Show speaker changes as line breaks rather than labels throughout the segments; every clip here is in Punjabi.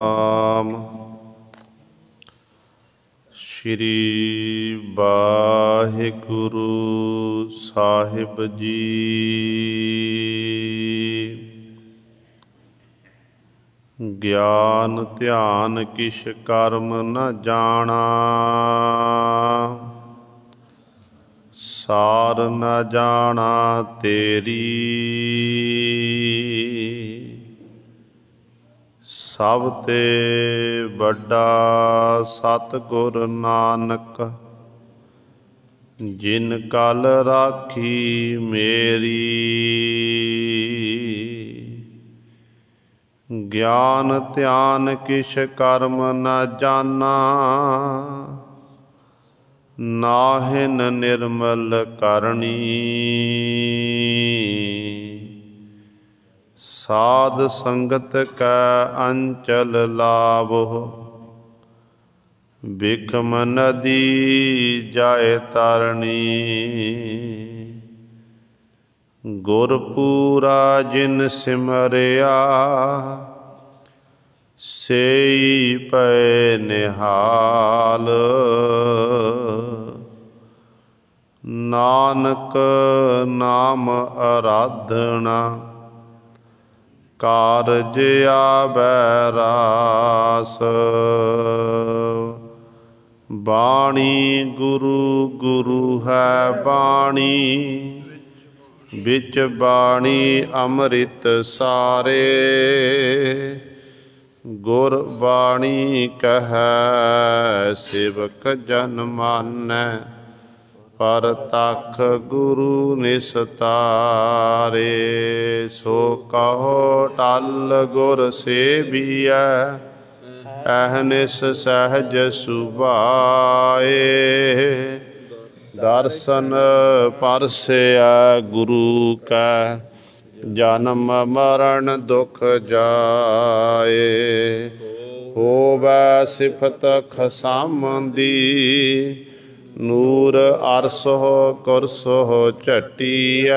ਆਮ ਸ਼੍ਰੀ ਵਾਹਿਗੁਰੂ ਸਾਹਿਬ ਜੀ। ਗਿਆਨ ਧਿਆਨ ਕਿਛ ਕਰਮ ਨ ਜਾਣਾ, ਸਾਰ ਨ ਜਾਣਾ ਤੇਰੀ। ਸਭ ਤੇ ਵੱਡਾ ਸਤਿਗੁਰ ਨਾਨਕ, ਜਿਨ ਕਲ ਰਾਖੀ ਮੇਰੀ। ਗਿਆਨ ਧਿਆਨ ਕਿਛ ਕਰਮ ਨ ਜਾਨਾ, ਨਾਹਿਨ ਨਿਰਮਲ ਕਰਨੀ। ਸਾਧ ਸੰਗਤ ਕੈ ਅੰਚਲ ਲਾਵੋ, ਬਿਖਮ ਨਦੀ ਜਾਏ ਤਰਣੀ। ਗੁਰਪੂਰਾ ਜਿਨ ਸਿਮਰਿਆ, ਸੇਈ ਪਏ ਨਿਹਾਲ। ਨਾਨਕ ਨਾਮ ਅਰਾਧਨਾ, ਕਾਰਜ ਆਵੈ ਰਾਸ। ਬਾਣੀ ਗੁਰੂ ਗੁਰੂ ਹੈ ਬਾਣੀ, ਵਿੱਚ ਬਾਣੀ ਅੰਮ੍ਰਿਤ ਸਾਰੇ। ਗੁਰ ਬਾਣੀ ਕਹੈ ਸੇਵਕ ਜਨ ਮਾਨੈ, ਪਰਤਖ ਗੁਰੂ ਨਿਸਤਾਰੇ। ਸੋ ਕਹੋ ਟਲ ਗੁਰ ਸੇਵੀਐ, ਅਹਨਿਸ ਸਹਿਜ ਸੁਭਾਏ। ਦਰਸ਼ਨ ਪਰਸੈ ਗੁਰੂ ਕੈ, ਜਨਮ ਮਰਨ ਦੁਖ ਜਾਏ। ਹੋਵੈ ਸਿਫਤ ਖਸਮ ਦੀ, ਨੂਰ ਅਰਸੋ ਕੁਰਸੋ ਝਟੀਐ।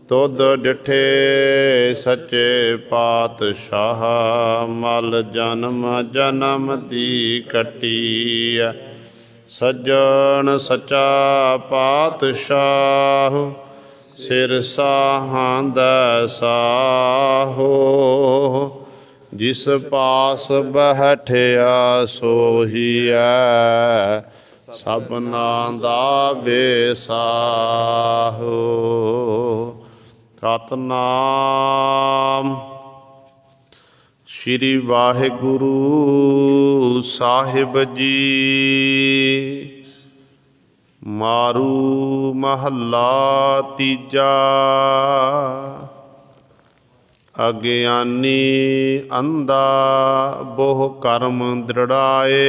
ਤੁਧ ਡਿਠੇ ਸੱਚੇ ਪਾਤਸ਼ਾਹ, ਮਲ ਜਨਮ ਜਨਮ ਦੀ ਕੱਟੀਐ। ਸੱਜਣ ਸੱਚਾ ਪਾਤਸ਼ਾਹ, ਸਿਰ ਸਾਹਾਂਦਾ ਸਾਹੋ। ਜਿਸ ਪਾਸ ਬੈਠਿਆ ਸੋਹੀਐ, ਸਭਨਾ ਦਾ ਬੇਸਾਹੋ। ਸਤਿਨਾਮ ਸ਼੍ਰੀ ਵਾਹਿਗੁਰੂ ਸਾਹਿਬ ਜੀ। ਮਾਰੂ ਮਹੱਲਾ ਤੀਜਾ। ਅਗਿਆਨੀ ਅੰਧਾ ਬਹੁ ਕਰਮ ਦ੍ਰਿੜਾਏ,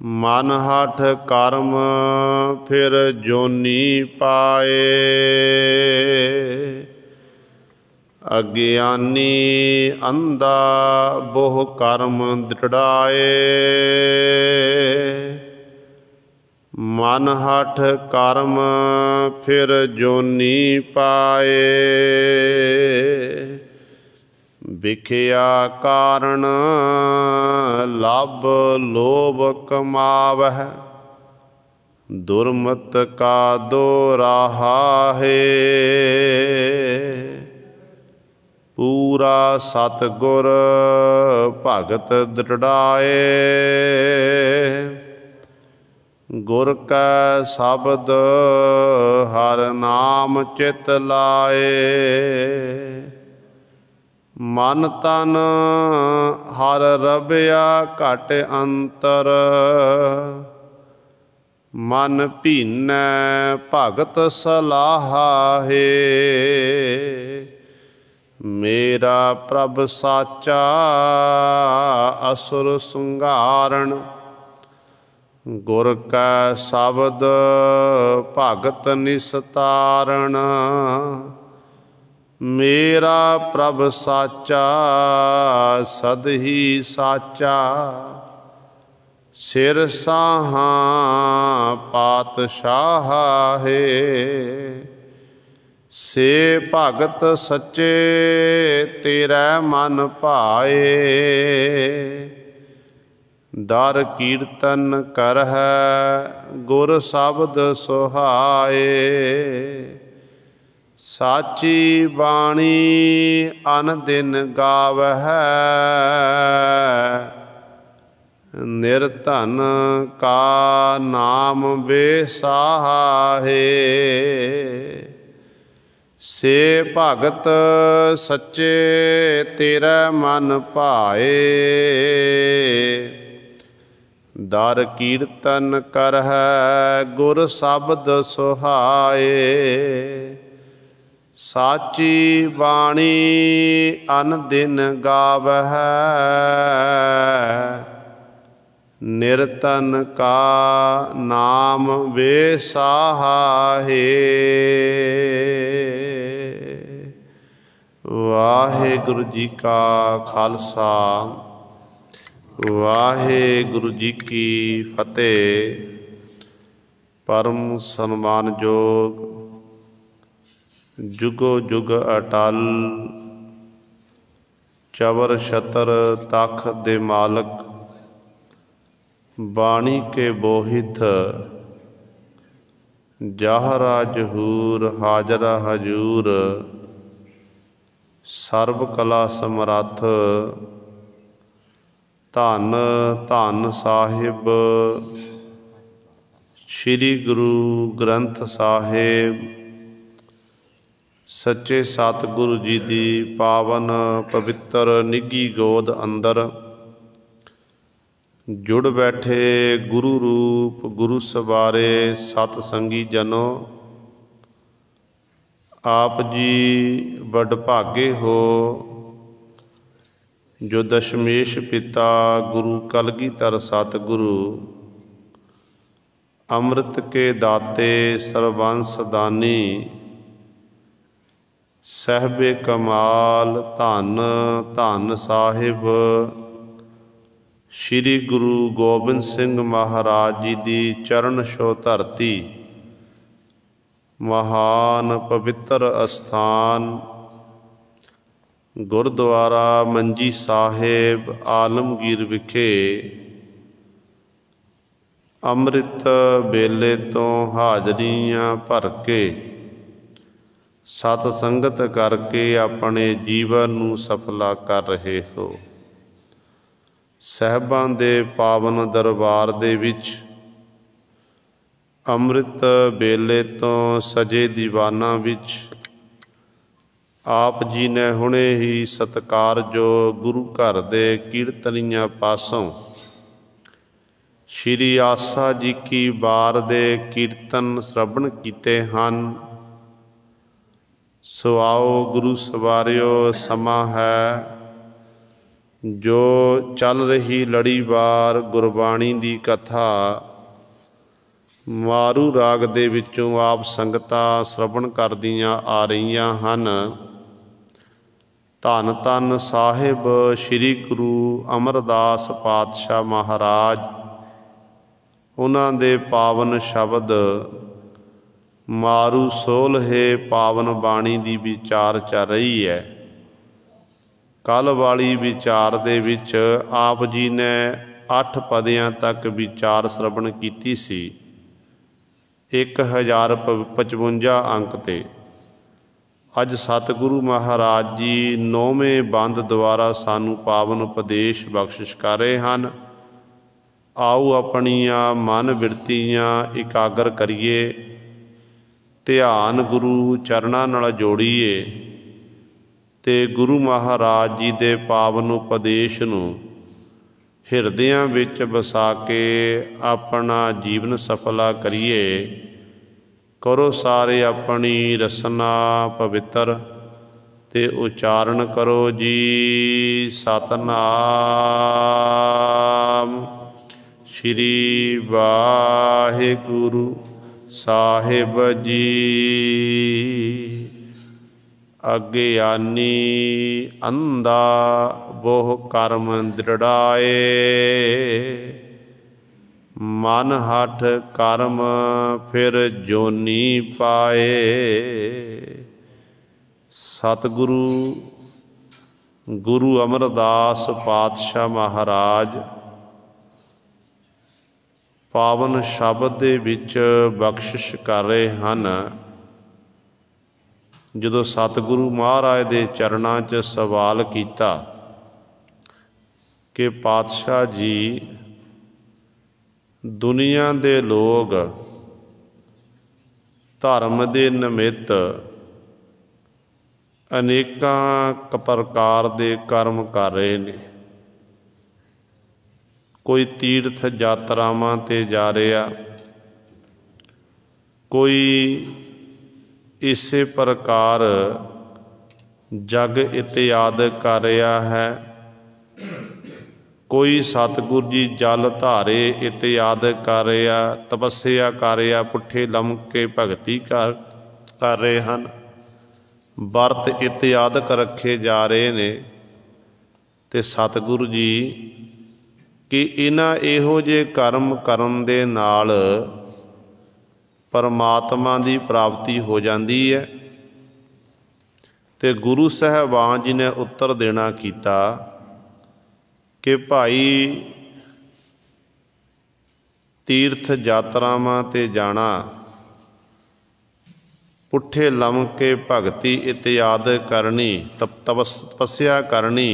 ਮਨ ਹਠ ਕਰਮ ਫਿਰ ਜੋਨੀ ਪਾਏ। ਅਗਿਆਨੀ ਅੰਧਾ ਬਹੁ ਕਰਮ ਦ੍ਰਿੜਾਏ, ਮਨ ਹਠ ਕਰਮ ਫਿਰ ਜੋਨੀ ਪਾਏ। ਵਿਖਿਆ ਕਾਰਣ ਲੱਭ ਲੋਭ ਕਮਾਵਹਿ, ਦੁਰਮਤ ਕਾ ਦੋਰਾਹਾ ਹੈ। ਪੂਰਾ ਸਤਿਗੁਰ ਭਗਤ ਦ੍ਰਿੜਾਏ, ਗੁਰ ਕੈ ਸ਼ਬਦ ਹਰਿ ਨਾਮ ਚਿਤ ਲਾਏ। ਮਨ ਤਨ ਹਰਿ ਰਵਿਆ ਘਟ ਅੰਤਰ, ਮਨ ਭੀਨੈ ਭਗਤ ਸਲਾਹਾ ਹੈ। ਮੇਰਾ ਪ੍ਰਭ ਸਾਚਾ ਅਸੁਰ ਸੰਘਾਰਣ, ਗੁਰ ਕੈ ਸ਼ਬਦ ਭਗਤ ਨਿਸਤਾਰਣ। ਮੇਰਾ ਪ੍ਰਭ ਸਾਚਾ ਸਦਹੀ ਸਾਚਾ, ਸਿਰ ਸਾਹਾਂ ਪਾਤਸ਼ਾਹ ਹੈ। से भगत सच्चे तेरै मन भाए। दर कीर्तन करहै गुर शब्द सुहाए। साची बाणी अन दिन गावहै। निर्धन का नाम बेसाहे। से भगत सच्चे तेरा मन भाए। दर कीर्तन करहै गुर शब्द सुहाए। साची बाणी अन दिन गावहै। निर्धन का नाम बेसाहे। वाहेगुरु जी का खालसा वाहेगुरु जी की फतेह। परम सन्मानयोग जुगो जुग अटल चवर छतर तख दे मालक बाणी के बोहित जाहरा जहूर हाजरा हजूर। सर्व कला समरथ धन धन साहिब श्री गुरु ग्रंथ साहिब सच्चे सतगुरु जी दी पावन पवित्र निघी गोद अंदर जुड़ बैठे गुरु रूप गुरु सवारे सतसंगी जनो। आप जी वडभागे हो जो दशमेश पिता गुरु कलगीधर सतगुरु अमृत के दाते सर्वंस दानी सहबे कमाल धन धन साहिब श्री गुरु गोबिंद सिंह महाराज जी दी चरण छो धरती। महान पवित्र अस्थान गुरुद्वारा मंजी साहिब आलमगीर विखे अमृत बेले तो हाजरियां भर के सत संगत करके अपने जीवन नूं सफला कर रहे हो। साहिबां दे पावन दरबार दे विच अमृत बेले तो सजे दीवाना विच आप जी ने हुणे ही सत्कार जो गुरु घर दे कीर्तनियां पासों श्री आसा जी की बार दे कीर्तन श्रवण कीते हन। सो आओ गुरु सवारियो समा है जो चल रही लड़ीवार गुरबाणी दी कथा मारू राग दे विचों आप संगतां श्रवण करदियां आ रहीआं हन। धन धन साहिब श्री गुरु अमरदास पातशाह महाराज उन्हां दे पावन शब्द मारू सोलहे पावन बाणी दी विचार चल रही है। कल वाली विचार दे विच आप जी ने 8 पदियां तक विचार श्रवण कीती सी 1055 अंक ते। अज सतगुरु महाराज जी 9वें बंद द्वारा सानू पावन उपदेश बख्शिश कर रहे हैं। आओ अपनियां मन बिरतियां इकागर करिए, ध्यान गुरु चरणां नाल जोड़ीए ते गुरु महाराज जी दे पावन उपदेश नूं हिरदियां विच बसा के अपना जीवन सफला करिए। करो सारे अपनी रसना पवित्र ते उचारण करो जी सतनाम श्री वाहिगुरु साहिब जी। अज्ञानी अंधा बोह कर्म दृढ़ाए, मन हठ कर्म फिर जोनी पाए। सतगुरु गुरु अमरदास पातशाह महाराज पावन शब्द दे विच बख्शिश कर रहे हैं। जदों सतगुरु महाराज दे चरणां च सवाल किया कि पातशाह जी दुनिया दे लोग धर्म दे निमित्त अनेकां प्रकार दे कर्म कर रहे ने। कोई तीर्थ यात्रावां ते जा रहा, कोई इसे प्रकार जग इत्याद कर रहा है, कोई सतगुरु जी जल धारे इत्याद कर रहा, तपस्या कर रहा, पुट्ठे लमके भगती कर रहे हैं, वर्त इत्यादक रखे जा रहे ने। ते सतगुरु जी कि इन्हां इहो जे कर्म करन दे नाल परमात्मा दी प्राप्ति हो जाती है। ते गुरु साहबान जी ने उत्तर देना कीता कि भाई तीर्थ यात्रावां ते जाना, पुट्ठे लमके भगती इत्याद करनी, तपस्या करनी,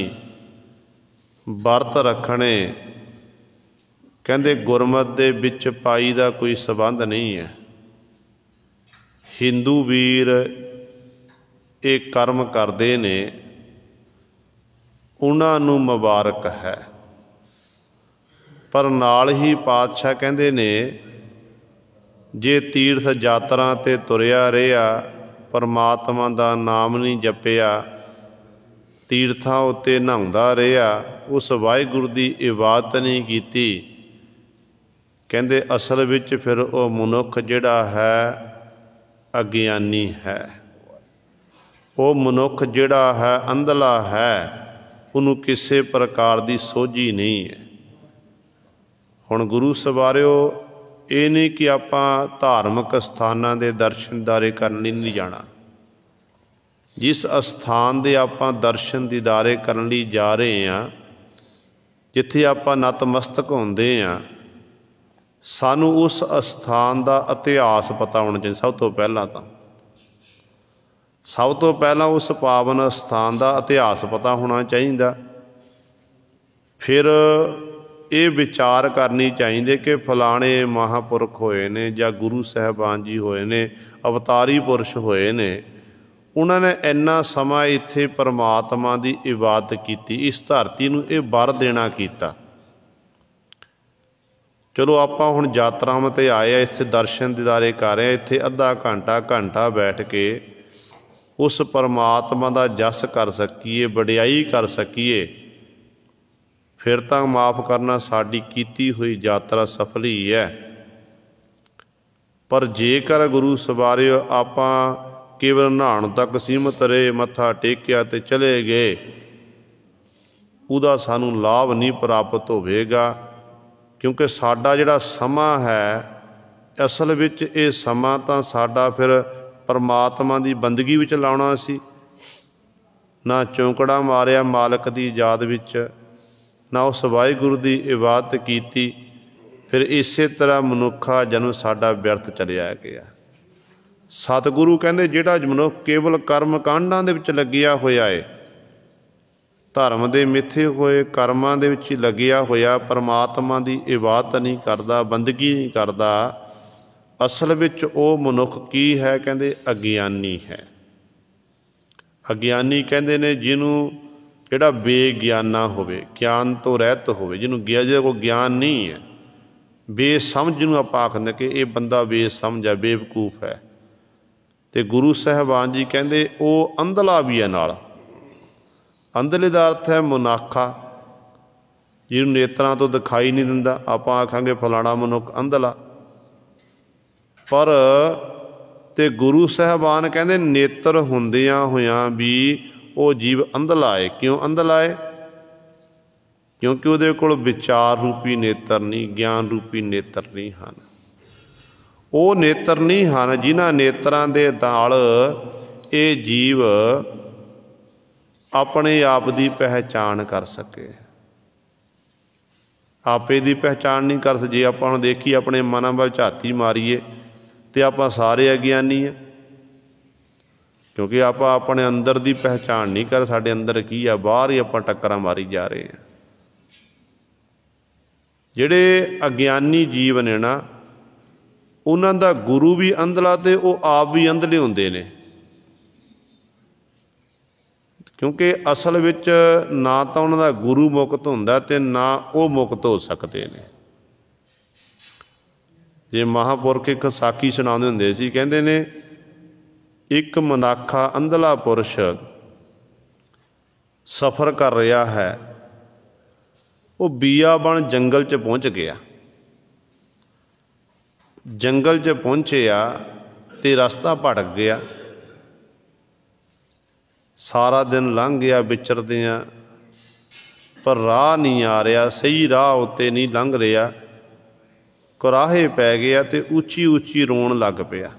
वर्त रखने, कहते गुरमत दे विच पाई दा कोई संबंध नहीं है। हिंदू वीर एक कर्म करते ने, उन्हां नूं मुबारक है, पर नाल ही पातशाह कहते ने जे तीर्थ यात्रा ते तुरिया रहा, परमात्मा दा नाम नहीं जपिया, तीर्थां उत्ते नहाउंदा रहा, उस वाहिगुरू दी इबादत नहीं कीती, कहते असल विच फिर वो मनुख जिहड़ा है अज्ञानी है। वो मनुख जिहड़ा है अंधला है, उन्होंने किसी प्रकार की सोझी नहीं है। हुण गुरु सवारिओ ये नहीं कि आपां धार्मिक स्थानां दे दर्शन दीदारे करन लई नहीं जाना। जिस अस्थान दे आपां दर्शन दीदारे करन लई जा रहे हैं, जिथे आपां नतमस्तक होंदे हैं, सानू उस अस्थान का इतिहास पता होना चाहिए। सब तो पहला उस पावन स्थान का इतिहास पता होना चाहिए। फिर ये विचार करनी चाहिए कि फलाने महापुरख होए ने या गुरु साहबान जी होए ने, अवतारी पुरुष होए ने, उन्होंने इन्ना समा इत्थे परमात्मा की इबादत की, इस धरती नूं ये वर देना कीता। चलो आपां हुण यात्रावां ते आए, इत्थे दर्शन दीदारे कर रहे, इत्थे अद्धा घंटा बैठ के उस परमात्मा का जस कर सकीए, वडियाई कर सकीए, फिर तो माफ़ करना साडी कीती हुई यात्रा सफल ही है। पर जेकर गुरु सवारिओ आपां केवल नहाउण तक सीमित रहे, मत्था टेकिया ते चले गए, उहदा सानू लाभ नहीं प्राप्त होवेगा। क्योंकि साडा जिहड़ा समा है, असल विच ये समा तां साडा फिर परमात्मा की बंदगी विच लाउणा सी। ना चौंकड़ा मारिया मालक की याद विच, ना उस वाहिगुरू की इबादत कीती, फिर इसे तरह मनुखा जन्म साडा व्यर्थ चलिया गया। सतगुरु कहंदे जिहड़ा मनुख केवल कर्म कांडां दे विच लगिया होया है, धर्म के मिथे हुए कर्मां दे विच लगिया होया, परमात्मा की इबादत नहीं करता, बंदगी नहीं करता, असल विच वो मनुख की है, कहंदे अज्ञानी है। अज्ञानी कहंदे ने जिन्हों जिहड़ा बेगियाना होवे, ज्ञान तो रहत होवे, जिन्होंने कोई ज्ञान नहीं है, बेसमझ नूं आपां आखदे कि ये बंदा बेसमझ है, बेवकूफ है। तो गुरु साहबान जी कहंदे वो अंधला भी है नाल। अंधले का अर्थ है मुनाखा, जिन्होंने नेत्रां तो दिखाई नहीं दिंदा, आपां आखांगे फलाना मनुख अंधला। पर ते गुरु साहबान कहंदे नेत्र हुंदियां होइयां भी वो जीव अंधला है। क्यों अंधला है? क्योंकि उहदे कोल विचार रूपी नेत्र नहीं, ज्ञान रूपी नेत्र नहीं हैं। वो नेत्र नहीं हैं जिन्हां नेत्रां दे नाल ये जीव ਆਪਣੇ ਆਪ ਦੀ ਪਹਿਚਾਣ ਕਰ ਸਕੇ। ਆਪੇ ਦੀ ਪਹਿਚਾਣ ਨਹੀਂ ਕਰ ਜੇ ਆਪਾਂ ਨੂੰ ਦੇਖੀ ਆਪਣੇ ਮਨਾਂ ਵੱਲ ਝਾਤੀ ਮਾਰੀਏ ਤੇ ਆਪਾਂ ਸਾਰੇ ਅਗਿਆਨੀ ਆ, ਕਿਉਂਕਿ ਆਪਾਂ ਆਪਣੇ ਅੰਦਰ ਦੀ ਪਹਿਚਾਣ ਨਹੀਂ ਕਰ, ਸਾਡੇ ਅੰਦਰ ਕੀ ਆ, ਬਾਹਰ ਹੀ ਆਪਾਂ ਟੱਕਰਾਂ ਮਾਰੀ ਜਾ ਰਹੇ ਹਾਂ। ਜਿਹੜੇ ਅਗਿਆਨੀ ਜੀਵ ਨੇ ਨਾ, ਉਹਨਾਂ ਦਾ ਗੁਰੂ ਵੀ ਅੰਧਲਾ ਤੇ ਉਹ ਆਪ ਵੀ ਅੰਧਲੇ ਹੁੰਦੇ ਨੇ, ਕਿਉਂਕਿ ਅਸਲ ਵਿੱਚ ਨਾ ਤਾਂ ਉਹਨਾਂ ਦਾ ਗੁਰੂ ਮੁਕਤ ਹੁੰਦਾ ਤੇ ਨਾ ਉਹ ਮੁਕਤ ਹੋ ਸਕਦੇ ਨੇ। ਜੇ ਮਹਾਂਪੁਰਖ ਇੱਕ ਸਾਖੀ ਸੁਣਾਉਂਦੇ ਹੁੰਦੇ ਸੀ, ਕਹਿੰਦੇ ਨੇ ਇੱਕ ਮਨਾਖਾ ਅੰਧਲਾ ਪੁਰਸ਼ ਸਫ਼ਰ ਕਰ ਰਿਹਾ ਹੈ। ਉਹ ਬੀਆਬਾਨ ਜੰਗਲ 'ਚ ਪਹੁੰਚ ਗਿਆ। ਜੰਗਲ 'ਚ ਪਹੁੰਚਿਆ ਤੇ ਰਸਤਾ ਭਟਕ ਗਿਆ। ਸਾਰਾ ਦਿਨ ਲੰਘ ਗਿਆ ਵਿਚਰਦਿਆਂ, ਪਰ ਰਾਹ ਨਹੀਂ ਆ ਰਿਹਾ, ਸਹੀ ਰਾਹ ਉੱਤੇ ਨਹੀਂ ਲੰਘ ਰਿਹਾ। ਕੁਰਾਹੇ ਪੈ ਗਿਆ ਤੇ ਉੱਚੀ ਉੱਚੀ ਰੋਣ ਲੱਗ ਪਿਆ।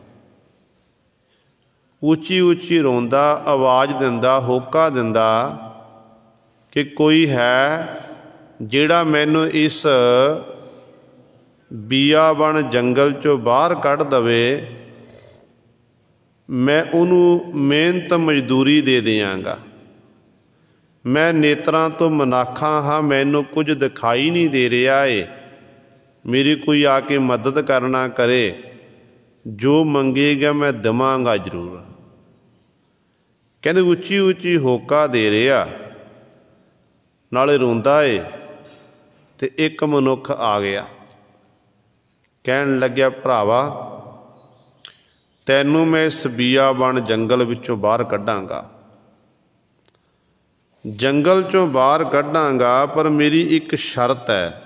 ਉੱਚੀ ਉੱਚੀ ਰੋਂਦਾ, ਆਵਾਜ਼ ਦਿੰਦਾ, ਹੋਕਾ ਦਿੰਦਾ ਕਿ ਕੋਈ ਹੈ ਜਿਹੜਾ ਮੈਨੂੰ ਇਸ ਬੀਆਬਾਨ ਜੰਗਲ 'ਚੋਂ ਬਾਹਰ ਕੱਢ ਦਵੇ, ਮੈਂ ਉਹਨੂੰ ਮਿਹਨਤ ਮਜ਼ਦੂਰੀ ਦੇ ਦਿਆਂਗਾ। ਮੈਂ ਨੇਤਰਾਂ ਤੋਂ ਮਨਾਖਾ ਹਾਂ, ਮੈਨੂੰ ਕੁਝ ਦਿਖਾਈ ਨਹੀਂ ਦੇ ਰਿਹਾ ਏ, ਮੇਰੀ ਕੋਈ ਆ ਕੇ ਮਦਦ ਕਰਨਾ ਕਰੇ, ਜੋ ਮੰਗੇਗਾ ਮੈਂ ਦੇਵਾਂਗਾ ਜ਼ਰੂਰ। ਕਹਿੰਦੇ ਉੱਚੀ ਉੱਚੀ ਹੋਕਾ ਦੇ ਰਿਹਾ, ਨਾਲੇ ਰੋਂਦਾ ਏ। ਤੇ ਇੱਕ ਮਨੁੱਖ ਆ ਗਿਆ, ਕਹਿਣ ਲੱਗਿਆ, ਭਰਾਵਾ ਤੈਨੂੰ ਮੈਂ ਇਸ ਬੀਆਬਾਨ ਜੰਗਲ ਵਿੱਚੋਂ ਬਾਹਰ ਕੱਢਾਂਗਾ, ਜੰਗਲ 'ਚੋਂ ਬਾਹਰ ਕੱਢਾਂਗਾ, ਪਰ ਮੇਰੀ ਇੱਕ ਸ਼ਰਤ ਹੈ।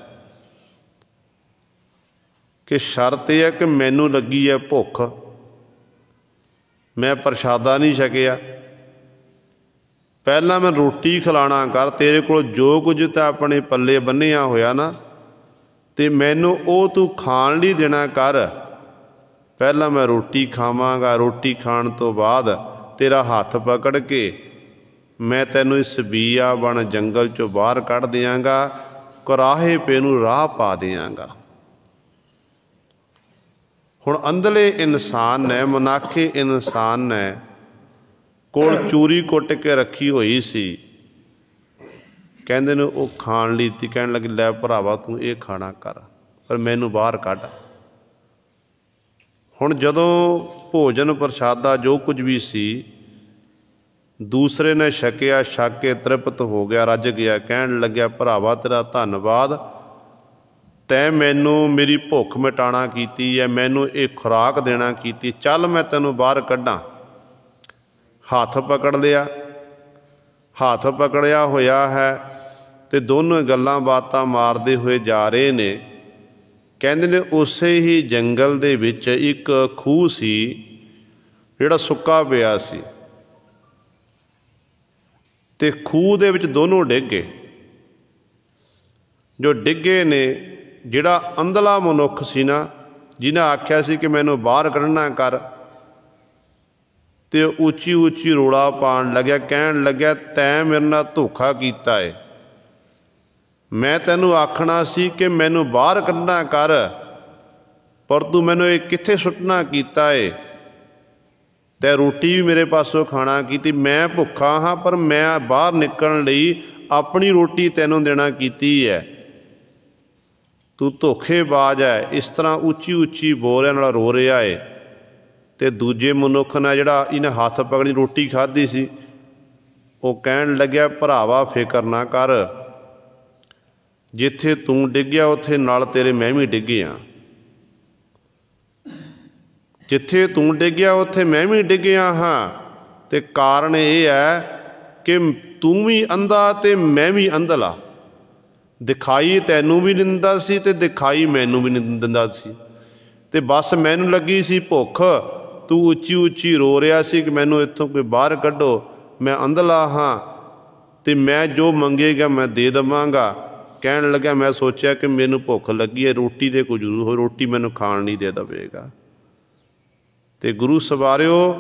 ਕਿ ਸ਼ਰਤ ਇਹ ਹੈ ਕਿ ਮੈਨੂੰ ਲੱਗੀ ਹੈ ਭੁੱਖ, ਮੈਂ ਪ੍ਰਸ਼ਾਦਾ ਨਹੀਂ ਛਕਿਆ, ਪਹਿਲਾਂ ਮੈਂ ਰੋਟੀ ਖਿਲਾਣਾ ਕਰ, ਤੇਰੇ ਕੋਲ ਜੋ ਕੁਝ ਤਾਂ ਆਪਣੇ ਪੱਲੇ ਬੰਨ੍ਹਿਆ ਹੋਇਆ ਨਾ, ਤੇ ਮੈਨੂੰ ਉਹ ਤੂੰ ਖਾਣ ਲਈ ਦੇਣਾ ਕਰ। ਪਹਿਲਾਂ ਮੈਂ ਰੋਟੀ ਖਾਵਾਂਗਾ, ਰੋਟੀ ਖਾਣ ਤੋਂ ਬਾਅਦ ਤੇਰਾ ਹੱਥ ਪਕੜ ਕੇ ਮੈਂ ਤੈਨੂੰ ਇਸ ਬੀਆਬਾਨ ਜੰਗਲ 'ਚੋਂ ਬਾਹਰ ਕੱਢ ਦਿਆਂਗਾ, ਕੁਰਾਹੇ ਪੇ ਨੂੰ ਰਾਹ ਪਾ ਦਿਆਂਗਾ। ਹੁਣ ਅੰਧਲੇ ਇਨਸਾਨ ਨੇ, ਮਨਾਖੇ ਇਨਸਾਨ ਨੇ ਕੋਲ ਚੂਰੀ ਕੁੱਟ ਕੇ ਰੱਖੀ ਹੋਈ ਸੀ, ਕਹਿੰਦੇ ਨੇ ਉਹ ਖਾਣ ਲਈ ਤੀ। ਕਹਿਣ ਲੱਗੇ, ਲੈ ਭਰਾਵਾ ਤੂੰ ਇਹ ਖਾਣਾ ਕਰ, ਪਰ ਮੈਨੂੰ ਬਾਹਰ ਕੱਢ। ਹੁਣ ਜਦੋਂ ਭੋਜਨ ਪ੍ਰਸ਼ਾਦਾ ਜੋ ਕੁਝ ਵੀ ਸੀ ਦੂਸਰੇ ਨੇ ਛਕਿਆ, ਛਕ ਕੇ ਤ੍ਰਿਪਤ ਹੋ ਗਿਆ, ਰੱਜ ਗਿਆ। ਕਹਿਣ ਲੱਗਿਆ, ਭਰਾਵਾ ਤੇਰਾ ਧੰਨਵਾਦ, ਤੈਂ ਮੈਨੂੰ ਮੇਰੀ ਭੁੱਖ ਮਿਟਾਉਣਾ ਕੀਤੀ ਹੈ, ਮੈਨੂੰ ਇਹ ਖੁਰਾਕ ਦੇਣਾ ਕੀਤੀ, ਚੱਲ ਮੈਂ ਤੈਨੂੰ ਬਾਹਰ ਕੱਢਾਂ। ਹੱਥ ਪਕੜ ਲਿਆ, ਹੱਥ ਪਕੜਿਆ ਹੋਇਆ ਹੈ ਤੇ ਦੋਨੋਂ ਗੱਲਾਂ ਬਾਤਾਂ ਮਾਰਦੇ ਹੋਏ ਜਾ ਰਹੇ ਨੇ। ਕਹਿੰਦੇ ਨੇ ਉਸੇ ਹੀ ਜੰਗਲ ਦੇ ਵਿੱਚ ਇੱਕ ਖੂਹ ਸੀ ਜਿਹੜਾ ਸੁੱਕਾ ਪਿਆ ਸੀ, ਤੇ ਖੂਹ ਦੇ ਵਿੱਚ ਦੋਨੋਂ ਡਿੱਗ ਗਏ। ਜੋ ਡਿੱਗੇ ਨੇ, ਜਿਹੜਾ ਅੰਧਲਾ ਮਨੁੱਖ ਸੀ ਨਾ, ਜਿਹਨੇ ਆਖਿਆ ਸੀ ਕਿ ਮੈਨੂੰ ਬਾਹਰ ਕੱਢਣਾ ਕਰ, ਤੇ ਉੱਚੀ ਉੱਚੀ ਰੋਲਾ ਪਾਉਣ ਲੱਗਿਆ। ਕਹਿਣ ਲੱਗਿਆ, ਤੈਂ ਮੇਰੇ ਨਾਲ ਧੋਖਾ ਕੀਤਾ ਏ, ਮੈਂ ਤੈਨੂੰ ਆਖਣਾ ਸੀ ਕਿ ਮੈਨੂੰ ਬਾਹਰ ਕੱਢਣਾ ਕਰ, ਪਰ ਤੂੰ ਮੈਨੂੰ ਇਹ ਕਿੱਥੇ ਸੁੱਟਣਾ ਕੀਤਾ ਏ। ਤੈਂ ਰੋਟੀ ਵੀ ਮੇਰੇ ਪਾਸੋਂ ਖਾਣਾ ਕੀਤੀ, ਮੈਂ ਭੁੱਖਾ ਹਾਂ, ਪਰ ਮੈਂ ਬਾਹਰ ਨਿਕਲਣ ਲਈ ਆਪਣੀ ਰੋਟੀ ਤੈਨੂੰ ਦੇਣਾ ਕੀਤੀ ਹੈ। ਤੂੰ ਧੋਖੇਬਾਜ਼ ਹੈ। ਇਸ ਤਰ੍ਹਾਂ ਉੱਚੀ ਉੱਚੀ ਬੋਲ ਨਾਲ ਰੋ ਰਿਹਾ ਏ। ਤੇ ਦੂਜੇ ਮਨੁੱਖ ਨੇ, ਜਿਹੜਾ ਇਹਨੇ ਹੱਥ ਪਕੜੀ ਰੋਟੀ ਖਾਧੀ ਸੀ, ਉਹ ਕਹਿਣ ਲੱਗਿਆ, ਭਰਾਵਾ ਫਿਕਰ ਨਾ ਕਰ, ਜਿੱਥੇ ਤੂੰ ਡਿੱਗਿਆ ਉੱਥੇ ਨਾਲ ਤੇਰੇ ਮੈਂ ਵੀ ਡਿੱਗਿਆ, ਜਿੱਥੇ ਤੂੰ ਡਿੱਗਿਆ ਉੱਥੇ ਮੈਂ ਵੀ ਡਿੱਗਿਆ ਹਾਂ। ਤੇ ਕਾਰਨ ਇਹ ਹੈ ਕਿ ਤੂੰ ਵੀ ਅੰਧਾ ਤੇ ਮੈਂ ਵੀ ਅੰਧਲਾ, ਦਿਖਾਈ ਤੈਨੂੰ ਵੀ ਨਹੀਂ ਦਿੰਦਾ ਸੀ ਤੇ ਦਿਖਾਈ ਮੈਨੂੰ ਵੀ ਨਹੀਂ ਦਿੰਦਾ ਸੀ। ਤੇ ਬਸ ਮੈਨੂੰ ਲੱਗੀ ਸੀ ਭੁੱਖ, ਤੂੰ ਉੱਚੀ ਉੱਚੀ ਰੋ ਰਿਹਾ ਸੀ ਕਿ ਮੈਨੂੰ ਇੱਥੋਂ ਕੋਈ ਬਾਹਰ ਕੱਢੋ, ਮੈਂ ਅੰਧਲਾ ਹਾਂ ਤੇ ਮੈਂ ਜੋ ਮੰਗੇਗਾ ਮੈਂ ਦੇ ਦੇਵਾਂਗਾ। ਕਹਿਣ ਲੱਗਿਆ, ਮੈਂ ਸੋਚਿਆ ਕਿ ਮੈਨੂੰ ਭੁੱਖ ਲੱਗੀ ਹੈ, ਰੋਟੀ ਦੇ ਕੋਈ ਜ਼ਰੂਰ ਹੋ, ਰੋਟੀ ਮੈਨੂੰ ਖਾਣ ਨਹੀਂ ਦੇ ਦੇਵੇਗਾ। ਤੇ ਗੁਰੂ ਸਵਾਰਿਓ,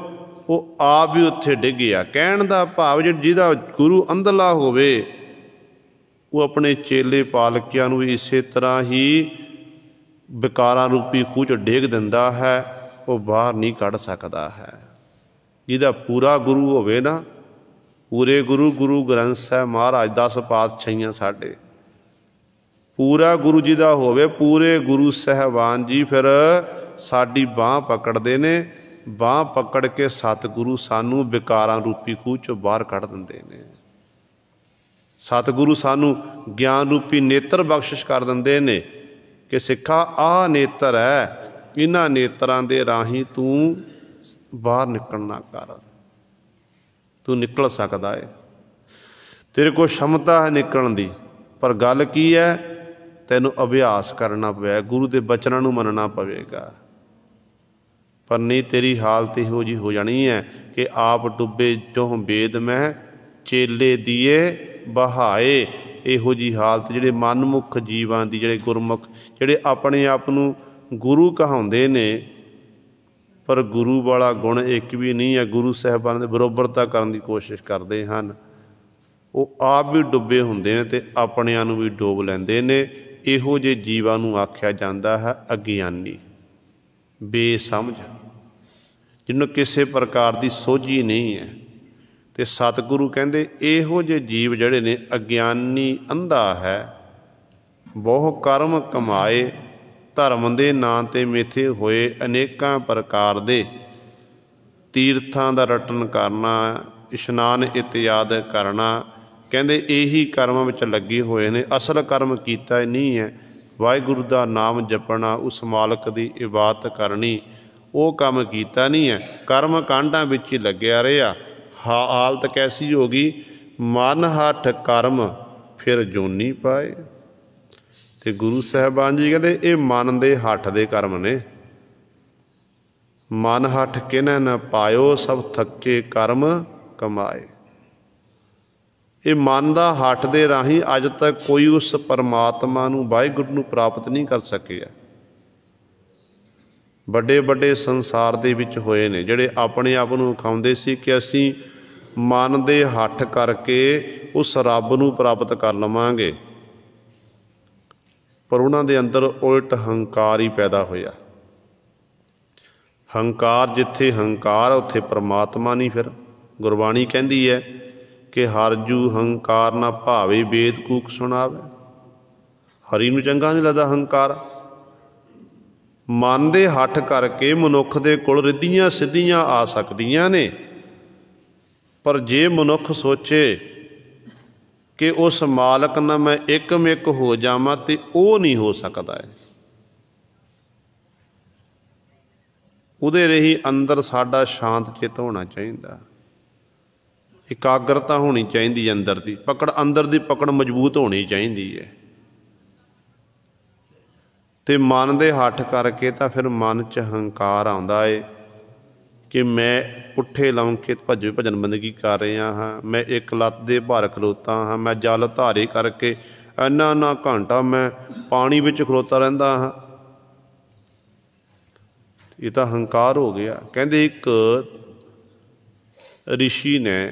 ਉਹ ਆਪ ਵੀ ਉੱਥੇ ਡਿੱਗਿਆ। ਕਹਿਣ ਦਾ ਭਾਵ ਜਿਹਦਾ ਗੁਰੂ ਅੰਧਲਾ ਹੋਵੇ ਉਹ ਆਪਣੇ ਚੇਲੇ ਪਾਲਕਿਆਂ ਨੂੰ ਇਸੇ ਤਰ੍ਹਾਂ ਹੀ ਵਿਕਾਰਾਂ ਰੂਪੀ ਖੂਹ 'ਚ ਡੇਗ ਦਿੰਦਾ ਹੈ, ਉਹ ਬਾਹਰ ਨਹੀਂ ਕੱਢ ਸਕਦਾ ਹੈ। ਜਿਹਦਾ ਪੂਰਾ ਗੁਰੂ ਹੋਵੇ ਨਾ, ਪੂਰੇ ਗੁਰੂ, ਗੁਰੂ ਗ੍ਰੰਥ ਸਾਹਿਬ ਮਹਾਰਾਜ 10 ਪਾਤਸ਼ਾਹੀਆਂ ਸਾਡੇ, ਪੂਰਾ ਗੁਰੂ ਜਿਹਦਾ ਹੋਵੇ, ਪੂਰੇ ਗੁਰੂ ਸਾਹਿਬਾਨ ਜੀ ਫਿਰ ਸਾਡੀ ਬਾਂਹ ਪਕੜਦੇ ਨੇ। ਬਾਂਹ ਪਕੜ ਕੇ ਸਤਿਗੁਰੂ ਸਾਨੂੰ ਵਿਕਾਰਾਂ ਰੂਪੀ ਖੂਹ 'ਚੋਂ ਬਾਹਰ ਕੱਢ ਦਿੰਦੇ ਨੇ। ਸਤਿਗੁਰੂ ਸਾਨੂੰ ਗਿਆਨ ਰੂਪੀ ਨੇਤਰ ਬਖਸ਼ਿਸ਼ ਕਰ ਦਿੰਦੇ ਨੇ ਕਿ ਸਿੱਖਾ ਆਹ ਨੇਤਰ ਹੈ, ਇਹਨਾਂ ਨੇਤਰਾਂ ਦੇ ਰਾਹੀਂ ਤੂੰ ਬਾਹਰ ਨਿਕਲਣਾ ਕਰ, ਤੂੰ ਨਿਕਲ ਸਕਦਾ ਹੈ, ਤੇਰੇ ਕੋਲ ਸ਼ਮਤਾ ਹੈ ਨਿਕਲਣ ਦੀ। ਪਰ ਗੱਲ ਕੀ ਹੈ, ਤੈਨੂੰ ਅਭਿਆਸ ਕਰਨਾ ਪਵੇਗਾ, ਗੁਰੂ ਦੇ ਬਚਨਾਂ ਨੂੰ ਮੰਨਣਾ ਪਵੇਗਾ। ਪਰ ਨਹੀਂ, ਤੇਰੀ ਹਾਲਤ ਇਹੋ ਜਿਹੀ ਹੋ ਜਾਣੀ ਹੈ ਕਿ ਆਪ ਡੁੱਬੇ ਚੋਂ ਵੇਦ ਮੈਂ ਚੇਲੇ ਦੀਏ ਬਹਾਏ। ਇਹੋ ਜਿਹੀ ਹਾਲਤ ਜਿਹੜੇ ਮਨਮੁੱਖ ਜੀਵਾਂ ਦੀ, ਜਿਹੜੇ ਗੁਰਮੁਖ, ਜਿਹੜੇ ਆਪਣੇ ਆਪ ਨੂੰ ਗੁਰੂ ਕਹਾਉਂਦੇ ਨੇ ਪਰ ਗੁਰੂ ਵਾਲਾ ਗੁਣ ਇੱਕ ਵੀ ਨਹੀਂ ਹੈ, ਗੁਰੂ ਸਾਹਿਬਾਨ ਦੇ ਬਰੋਬਰਤਾ ਕਰਨ ਦੀ ਕੋਸ਼ਿਸ਼ ਕਰਦੇ ਹਨ, ਉਹ ਆਪ ਵੀ ਡੁੱਬੇ ਹੁੰਦੇ ਨੇ ਅਤੇ ਆਪਣਿਆਂ ਨੂੰ ਵੀ ਡੋਬ ਲੈਂਦੇ ਨੇ। ਇਹੋ ਜਿਹੇ ਜੀਵਾਂ ਨੂੰ ਆਖਿਆ ਜਾਂਦਾ ਹੈ ਅਗਿਆਨੀ, ਬੇਸਮਝ, ਜਿਹਨੂੰ ਕਿਸੇ ਪ੍ਰਕਾਰ ਦੀ ਸੋਝੀ ਨਹੀਂ ਹੈ। ਅਤੇ ਸਤਿਗੁਰੂ ਕਹਿੰਦੇ ਇਹੋ ਜਿਹੇ ਜੀਵ ਜਿਹੜੇ ਨੇ, ਅਗਿਆਨੀ ਅੰਧਾ ਹੈ, ਬਹੁ ਕਰਮ ਕਮਾਏ, ਧਰਮ ਦੇ ਨਾਂ 'ਤੇ ਮਿਥੇ ਹੋਏ ਅਨੇਕਾਂ ਪ੍ਰਕਾਰ ਦੇ ਤੀਰਥਾਂ ਦਾ ਰਟਨ ਕਰਨਾ, ਇਸ਼ਨਾਨ ਇਤਿਆਦ ਕਰਨਾ। ਕਹਿੰਦੇ ਇਹੀ ਕਰਮਾਂ ਵਿੱਚ ਲੱਗੇ ਹੋਏ ਨੇ, ਅਸਲ ਕਰਮ ਕੀਤਾ ਨਹੀਂ ਹੈ। ਵਾਹਿਗੁਰੂ ਦਾ ਨਾਮ ਜਪਣਾ, ਉਸ ਮਾਲਕ ਦੀ ਇਬਾਦਤ ਕਰਨੀ, ਉਹ ਕੰਮ ਕੀਤਾ ਨਹੀਂ ਹੈ। ਕਰਮ ਕਾਂਡਾਂ ਵਿੱਚ ਹੀ ਲੱਗਿਆ ਰਿਹਾ। ਹਾਲਤ ਕੈਸੀ ਹੋ ਗਈ, ਮਨ ਹੱਠ ਕਰਮ ਫਿਰ ਜੋਨੀ ਪਾਏ। ਅਤੇ ਗੁਰੂ ਸਾਹਿਬਾਨ ਜੀ ਕਹਿੰਦੇ ਇਹ ਮਨ ਦੇ ਹੱਠ ਦੇ ਕਰਮ ਨੇ। ਮਨ ਹੱਠ ਕਿਨੈ ਨ ਪਾਇਓ, ਸਭ ਥੱਕੇ ਕਰਮ ਕਮਾਏ। ਇਹ ਮਨ ਦਾ ਹੱਠ ਦੇ ਰਾਹੀਂ ਅੱਜ ਤੱਕ ਕੋਈ ਉਸ ਪਰਮਾਤਮਾ ਨੂੰ, ਵਾਹਿਗੁਰੂ ਨੂੰ ਪ੍ਰਾਪਤ ਨਹੀਂ ਕਰ ਸਕਿਆ। ਵੱਡੇ ਵੱਡੇ ਸੰਸਾਰ ਦੇ ਵਿੱਚ ਹੋਏ ਨੇ ਜਿਹੜੇ ਆਪਣੇ ਆਪ ਨੂੰ ਵਿਖਾਉਂਦੇ ਸੀ ਕਿ ਅਸੀਂ ਮਨ ਦੇ ਹੱਠ ਕਰਕੇ ਉਸ ਰੱਬ ਨੂੰ ਪ੍ਰਾਪਤ ਕਰ ਲਵਾਂਗੇ, ਪਰ ਉਹਨਾਂ ਦੇ ਅੰਦਰ ਉਲਟ ਹੰਕਾਰ ਹੀ ਪੈਦਾ ਹੋਇਆ। ਹੰਕਾਰ, ਜਿੱਥੇ ਹੰਕਾਰ ਉੱਥੇ ਪਰਮਾਤਮਾ ਨਹੀਂ। ਫਿਰ ਗੁਰਬਾਣੀ ਕਹਿੰਦੀ ਹੈ ਕਿ ਹਰਿ ਜੂ ਹੰਕਾਰ ਨਾ ਭਾਵੇ, ਵੇਦ ਕੂਕ ਸੁਣਾਵੇ। ਹਰੀ ਨੂੰ ਚੰਗਾ ਨਹੀਂ ਲੱਗਦਾ ਹੰਕਾਰ। ਮਨ ਦੇ ਹੱਠ ਕਰਕੇ ਮਨੁੱਖ ਦੇ ਕੋਲ ਰਿੱਧੀਆਂ ਸਿੱਧੀਆਂ ਆ ਸਕਦੀਆਂ ਨੇ, ਪਰ ਜੇ ਮਨੁੱਖ ਸੋਚੇ ਕਿ ਉਸ ਮਾਲਕ ਨਾਲ ਮੈਂ ਇੱਕਮਿਕ ਹੋ ਜਾਵਾਂ ਤੇ ਉਹ ਨਹੀਂ ਹੋ ਸਕਦਾ ਹੈ। ਉਹਦੇ ਰਹੀ ਅੰਦਰ ਸਾਡਾ ਸ਼ਾਂਤ ਚਿੱਤ ਹੋਣਾ ਚਾਹੀਦਾ, ਇਕਾਗਰਤਾ ਹੋਣੀ ਚਾਹੀਦੀ ਅੰਦਰ ਦੀ, ਪਕੜ, ਅੰਦਰ ਦੀ ਪਕੜ ਮਜ਼ਬੂਤ ਹੋਣੀ ਚਾਹੀਦੀ ਹੈ। ਅਤੇ ਮਨ ਦੇ ਹੱਠ ਕਰਕੇ ਤਾਂ ਫਿਰ ਮਨ 'ਚ ਹੰਕਾਰ ਆਉਂਦਾ ਏ ਕਿ ਮੈਂ ਪੁੱਠੇ ਲਮਕੇ ਭਜਨ ਬੰਦਗੀ ਕਰ ਰਿਹਾ ਹਾਂ, ਮੈਂ ਇੱਕ ਲੱਤ ਦੇ ਭਾਰ ਖਲੋਤਾ ਹਾਂ, ਮੈਂ ਜਲ ਧਾਰੇ ਕਰਕੇ ਇੰਨਾ ਘੰਟਾ ਮੈਂ ਪਾਣੀ ਵਿੱਚ ਖਲੋਤਾ ਰਹਿੰਦਾ ਹਾਂ। ਇਹ ਤਾਂ ਹੰਕਾਰ ਹੋ ਗਿਆ। ਕਹਿੰਦੇ ਇੱਕ ਰਿਸ਼ੀ ਨੇ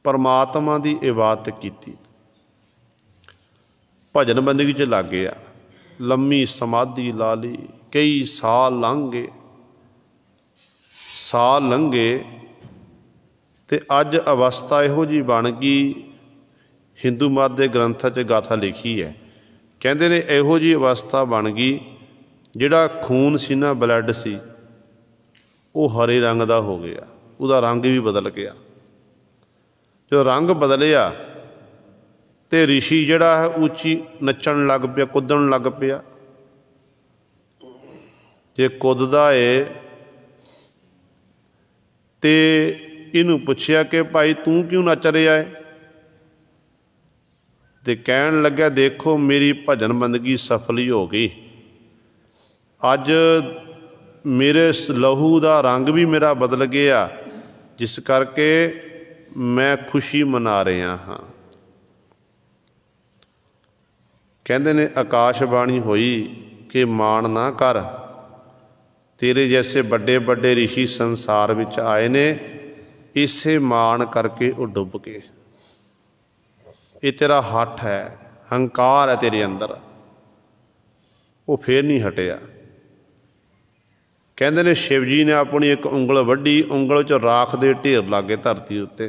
ਪਰਮਾਤਮਾ ਦੀ ਇਬਾਦਤ ਕੀਤੀ, ਭਜਨ ਬੰਦਗੀ 'ਚ ਲੱਗ ਗਿਆ, ਲੰਮੀ ਸਮਾਧੀ ਲਾ ਲਈ, ਕਈ ਸਾਲ ਲੰਘ ਗਏ। ਸਾਲ ਲੰਘੇ ਅਤੇ ਅੱਜ ਅਵਸਥਾ ਇਹੋ ਜਿਹੀ ਬਣ ਗਈ, ਹਿੰਦੂ ਮਤ ਦੇ ਗ੍ਰੰਥਾਂ 'ਚ ਗਾਥਾ ਲਿਖੀ ਹੈ, ਕਹਿੰਦੇ ਨੇ ਇਹੋ ਜਿਹੀ ਅਵਸਥਾ ਬਣ ਗਈ ਜਿਹੜਾ ਖੂਨ ਸੀ ਨਾ, ਬਲੱਡ ਸੀ, ਉਹ ਹਰੇ ਰੰਗ ਦਾ ਹੋ ਗਿਆ, ਉਹਦਾ ਰੰਗ ਵੀ ਬਦਲ ਗਿਆ। ਜਦੋਂ ਰੰਗ ਬਦਲਿਆ ਅਤੇ ਰਿਸ਼ੀ ਜਿਹੜਾ ਹੈ ਉੱਚੀ ਨੱਚਣ ਲੱਗ ਪਿਆ, ਕੁੱਦਣ ਲੱਗ ਪਿਆ। ਜੇ ਕੁੱਦਦਾ ਏ ਅਤੇ ਇਹਨੂੰ ਪੁੱਛਿਆ ਕਿ ਭਾਈ ਤੂੰ ਕਿਉਂ ਨੱਚ ਰਿਹਾ ਹੈ? ਅਤੇ ਕਹਿਣ ਲੱਗਿਆ ਦੇਖੋ ਮੇਰੀ ਭਜਨ ਬੰਦਗੀ ਸਫਲ ਹੀ ਹੋ ਗਈ, ਅੱਜ ਮੇਰੇ ਲਹੂ ਦਾ ਰੰਗ ਵੀ ਮੇਰਾ ਬਦਲ ਗਿਆ, ਜਿਸ ਕਰਕੇ ਮੈਂ ਖੁਸ਼ੀ ਮਨਾ ਰਿਹਾ ਹਾਂ। ਕਹਿੰਦੇ ਨੇ ਆਕਾਸ਼ਬਾਣੀ ਹੋਈ ਕਿ ਮਾਣ ਨਾ ਕਰ, तेरे जैसे बड़े बड़े ऋषि संसार विच आए ने, इसे मान करके वो डुब गए। ये तेरा हठ है, हंकार है तेरे अंदर, वो फिर नहीं हटिया। कहते ने शिव जी ने अपनी एक उंगल वड्डी, उंगल च राख दे ढेर लागे धरती उत्ते।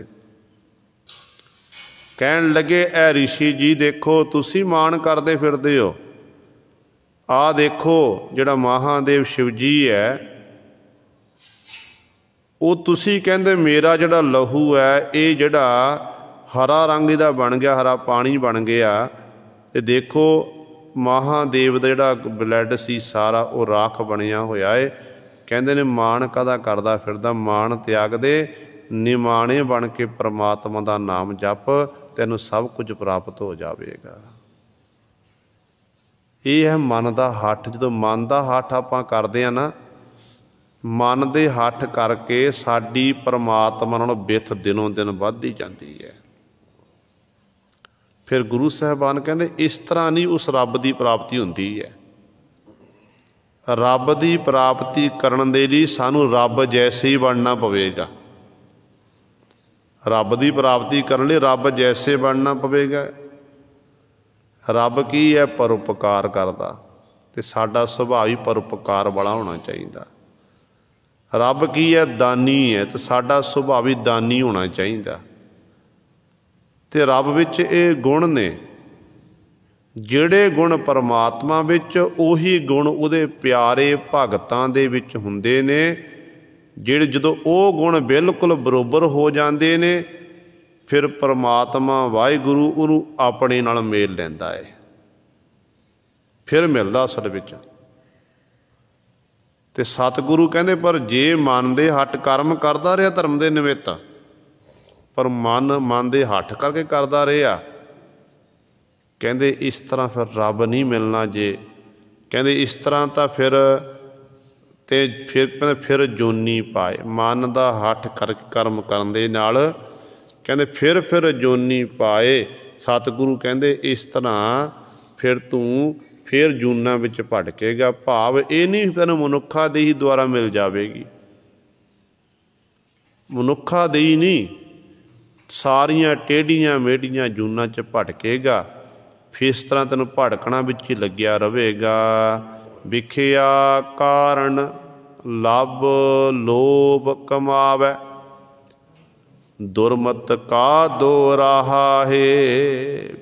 कहन लगे ए ऋषि जी देखो तुसी मान करते फिरदे हो, आ देखो जिहड़ा महादेव शिव जी है वो तुसी कहंदे मेरा जिहड़ा लहू है ये जिहड़ा हरा रंग इहदा बन गया, हरा पानी बन गया, ते देखो महादेव दा जिहड़ा ब्लैड सी सारा वो राख बनिया होया है। कहंदे ने मान काहदा करदा फिरदा, मान त्याग दे, निमाणे बन के परमात्मा दा नाम जप, तैनूं सब कुछ प्राप्त हो जाएगा। ये है मन का हठ। जो मन का हठ आपां करदे आ ना, मन दे हठ करके साडी परमात्मा नालों बिथ दिनों दिन वधदी जाती है। फिर गुरु साहबान कहते इस तरह नहीं उस रब की प्राप्ति होंदी है। रब की प्राप्ति करन दे लई सानू रब जैसे ही बनना पवेगा। रब की प्राप्ति करने लई रब जैसे बनना पवेगा। रब की है परोपकार करता, तो साडा सुभाव ही परोपकार वाला होना चाहिए। रब की है दानी है, तो साडा सुभाव ही दानी होना चाहिए। तो रब विच ये गुण ने, जिहड़े गुण परमात्मा विच उही गुण उहदे प्यारे भगतां दे विच हुंदे ने। जिहड़े जदों वो गुण बिल्कुल बरोबर हो जाते ने, फिर परमात्मा वाहिगुरू उहनूं अपने नाल मेल लैंदा है, फिर मिलदा असल विच। ते सतगुरु कहंदे पर जे मन दे हट कर्म करदा रहा धर्म दे निमित्त, पर मन दे हट करके करदा रहा, कहंदे इस तरह फिर रब नहीं मिलना। जे कहंदे इस तरह तो फिर जोनी पाए। मन का हठ करके कर्म करन दे नाल कहंदे फिर जोनी पाए। सतगुरु कहंदे इस तरह फिर तू फिर जूना विच भटकेगा। भाव ये नहीं फिर मनुखा दे ही द्वारा मिल जाएगी, मनुखा दे ही नहीं, सारियां टेढ़ियां मेढ़ियां जूना च भटकेगा। फिर इस तरह तेन भटकना विच ही लग्या रहेगा। विखिया कारण लभ लोभ कमावै, दुरमत का दो राहा है।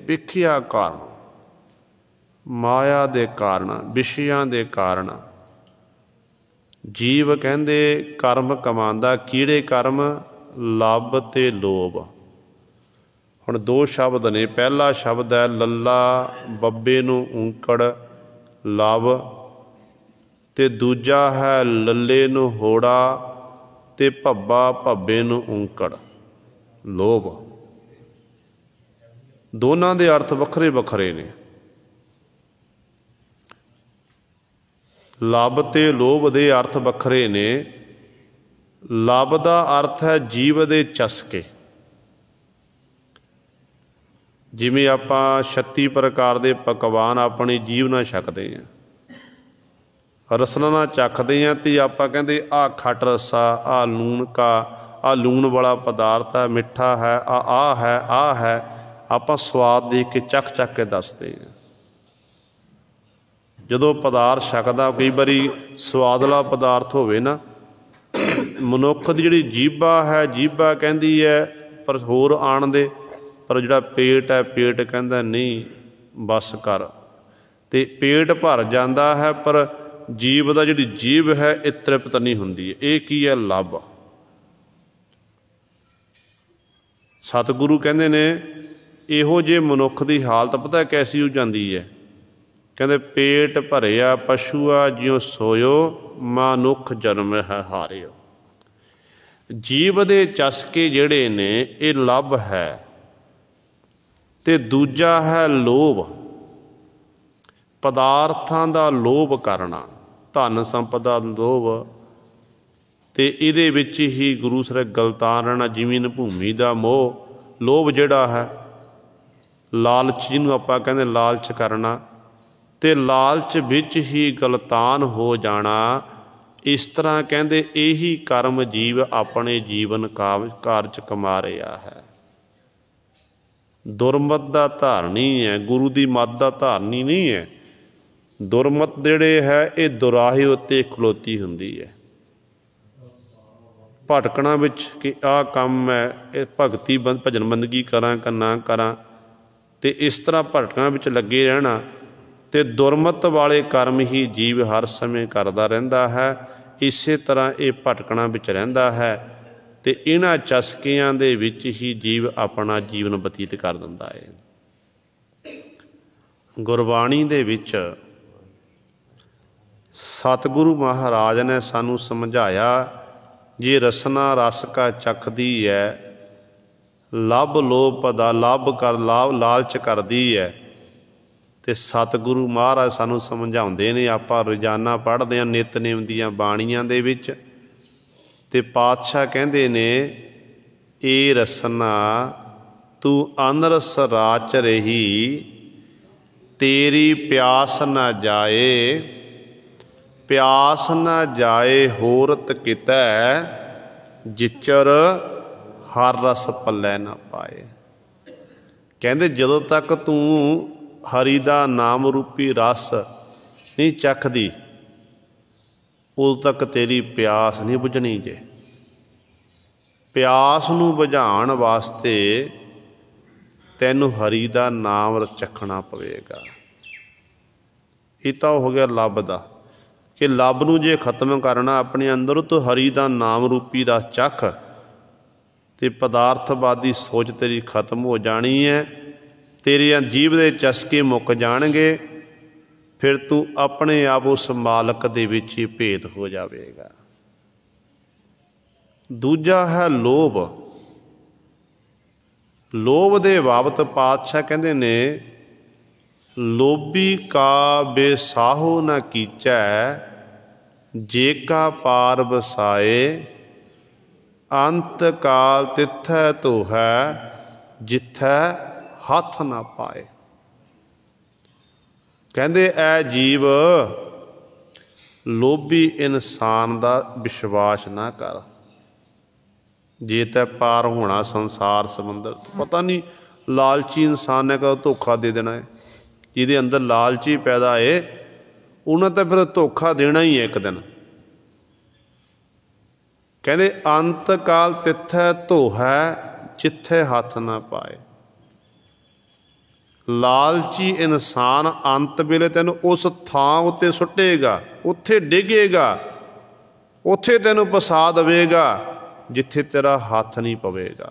विखिया कारण, माया दे कारण, विषयां दे कारण जीव कहंदे कर्म कमांदा। कीड़े कर्म? लभ ते लोभ। हुण दो शब्द ने, पहला शब्द है लल्ला बब्बे नूं औंकड़ लव, ते दूजा है लल्ले नूं होड़ा ते भब्बा भब्बे नूं औंकड़ लोभ। दोनों के अर्थ वखरे वखरे ने। लभ ते लोभ दे अर्थ वखरे ने। लभ का अर्थ है जीव दे चस्के। जिमें आपां 36 प्रकार के पकवान अपनी जीव नाल छकदे हैं, रसना नाल चखदे हैं, तो आपां कहंदे आ खट रसा, आ लूण का, आ लूण वाला पदार्थ है, मिठा है, आ है। आपां स्वाद देख के चख के दसदे हैं। जदों पदार्थ छकदा, कई बारी स्वादला पदार्थ होवे ना, मनुख दी जिहड़ी जीभा है, जीभा कहंदी है पर होर आण दे, पर जिहड़ा पेट है, पेट कहंदा नहीं बस कर, ते पेट भर जाता है, पर जीव दा जिहड़ी जीभ है ये तृप्त नहीं हुंदी। ये की है? लभ। सतगुरु कहंदे ने इहो जे मनुख की हालत पता कैसी हो जाती है? कहंदे पेट भरिया पशुआ जिਉ सोयो, मनुख जन्म है हारियो। जीव दे चस्के जिहड़े ने ये लभ है, ते दूजा है लोभ। पदार्थां दा लोभ करना, धन संपदा लोभ, ते इहदे विच ही गुरु सर गलतान रहना। जमीन भूमि दा मोह, लोभ जिहड़ा है, लालच जिहनूं आपां कहंदे लालच करना, ते लालच विच ही गलतान हो जाना। इस तरह कहते यही कर्म जीव अपने जीवन कार च कमा रहा है। दुरमत का धारनी है, गुरु की मत का धारनी नहीं है। दुरमत जिहड़े है ये दुराहे उत्ते खलोती हुंदी है, भटकना विच कि आ काम है, ये भगती भजन बंदगी करा कि ना करा, तो इस तरह भटकना विच लगे रहना। तो दुरमत वाले कर्म ही जीव हर समय करता रहिंदा है। इस तरह ये भटकना विच रहिंदा है, तो इन्हां चस्कियां दे विच ही जीव अपना जीवन बतीत कर दिंदा है। गुरबाणी दे विच सतगुरु महाराज ने सानू समझाया, जे रसना रस का चखदी है, लभ लोभ पदा लभ कर लालच करदी है। तो सतगुरु महाराज सानू समझाउंदे ने, आपां रोजाना पढ़दे हां नितनेम दीआं बाणियां दे विच, ते पातशाह कहंदे ने, ए रसना तू अनरस राच रही, तेरी प्यास न जाए, प्यास न जाए होरत कितै, जिचर हर रस पल्लै न पाए। कहंदे जदों तक तू हरि दा नाम रूपी रस नहीं चखदी, उदों तक तेरी प्यास नहीं बुझनी जे। प्यास नूं बुझाउण वास्ते तैनूं हरि दा नाम चखना पवेगा। ये तो हो गया लभ दा, कि लभ नूं जे खत्म करना अपने अंदर, तो हरि दा नाम रूपी रस चख, ते पदार्थवादी सोच तेरी खत्म हो जानी है। तेरे जीव दे चस्के मुक जाणगे, फिर तू अपने आप उस मालक दे विच ही भेद हो जाएगा। दूजा है लोभ। लोभ दे बाबत पातशाह कहंदे ने, लोभी का बेसाहो न कीचै, जे का पार बसाए, अंत काल तिथै तो है, जिथै हथ ना पाए। कहंदे ऐ जीव लोभी इंसान दा विश्वास ना कर, जे तै पार होना संसार समंदर। पता नहीं लालची इंसान ने कदों धोखा दे देना है। जिहदे अंदर लालची पैदा है उन्हें तो फिर धोखा देना ही है एक दिन। कहते अंत काल तिथै धो है, जिथे हथ ना पाए। लालची इंसान अंत वेले तेन उस थां उत्ते सुटेगा, उत्थे डिगेगा, उत्थे तेन फसा देगा जिथे तेरा हाथ नहीं पवेगा।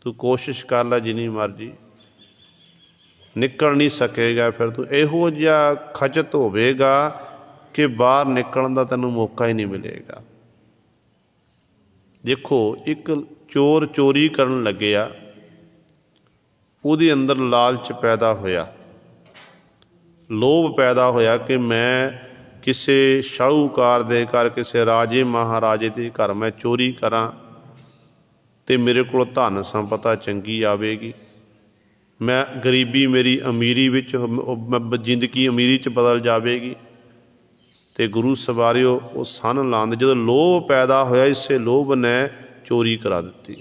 तू कोशिश कर लै जिनी मर्जी, निकल नहीं सकेगा। फिर तू इहो जिहा खचत होवेगा कि बाहर निकलण दा तैनूं मौका ही नहीं मिलेगा। देखो एक चोर चोरी करन लग्या, ਉਹਦੇ अंदर लालच पैदा होया, लोभ पैदा होया कि मैं किसी शाहूकार दे घर, किसी राजे महाराजे के घर मैं चोरी करा तो मेरे को धन संपदा चंगी आवेगी, मैं गरीबी मेरी अमीरी विच जिंदगी अमीरी च बदल जाएगी। तो गुरु सवारियो वो सन लांदे, जो लोभ पैदा होया इसे लोभ ने चोरी करा दी।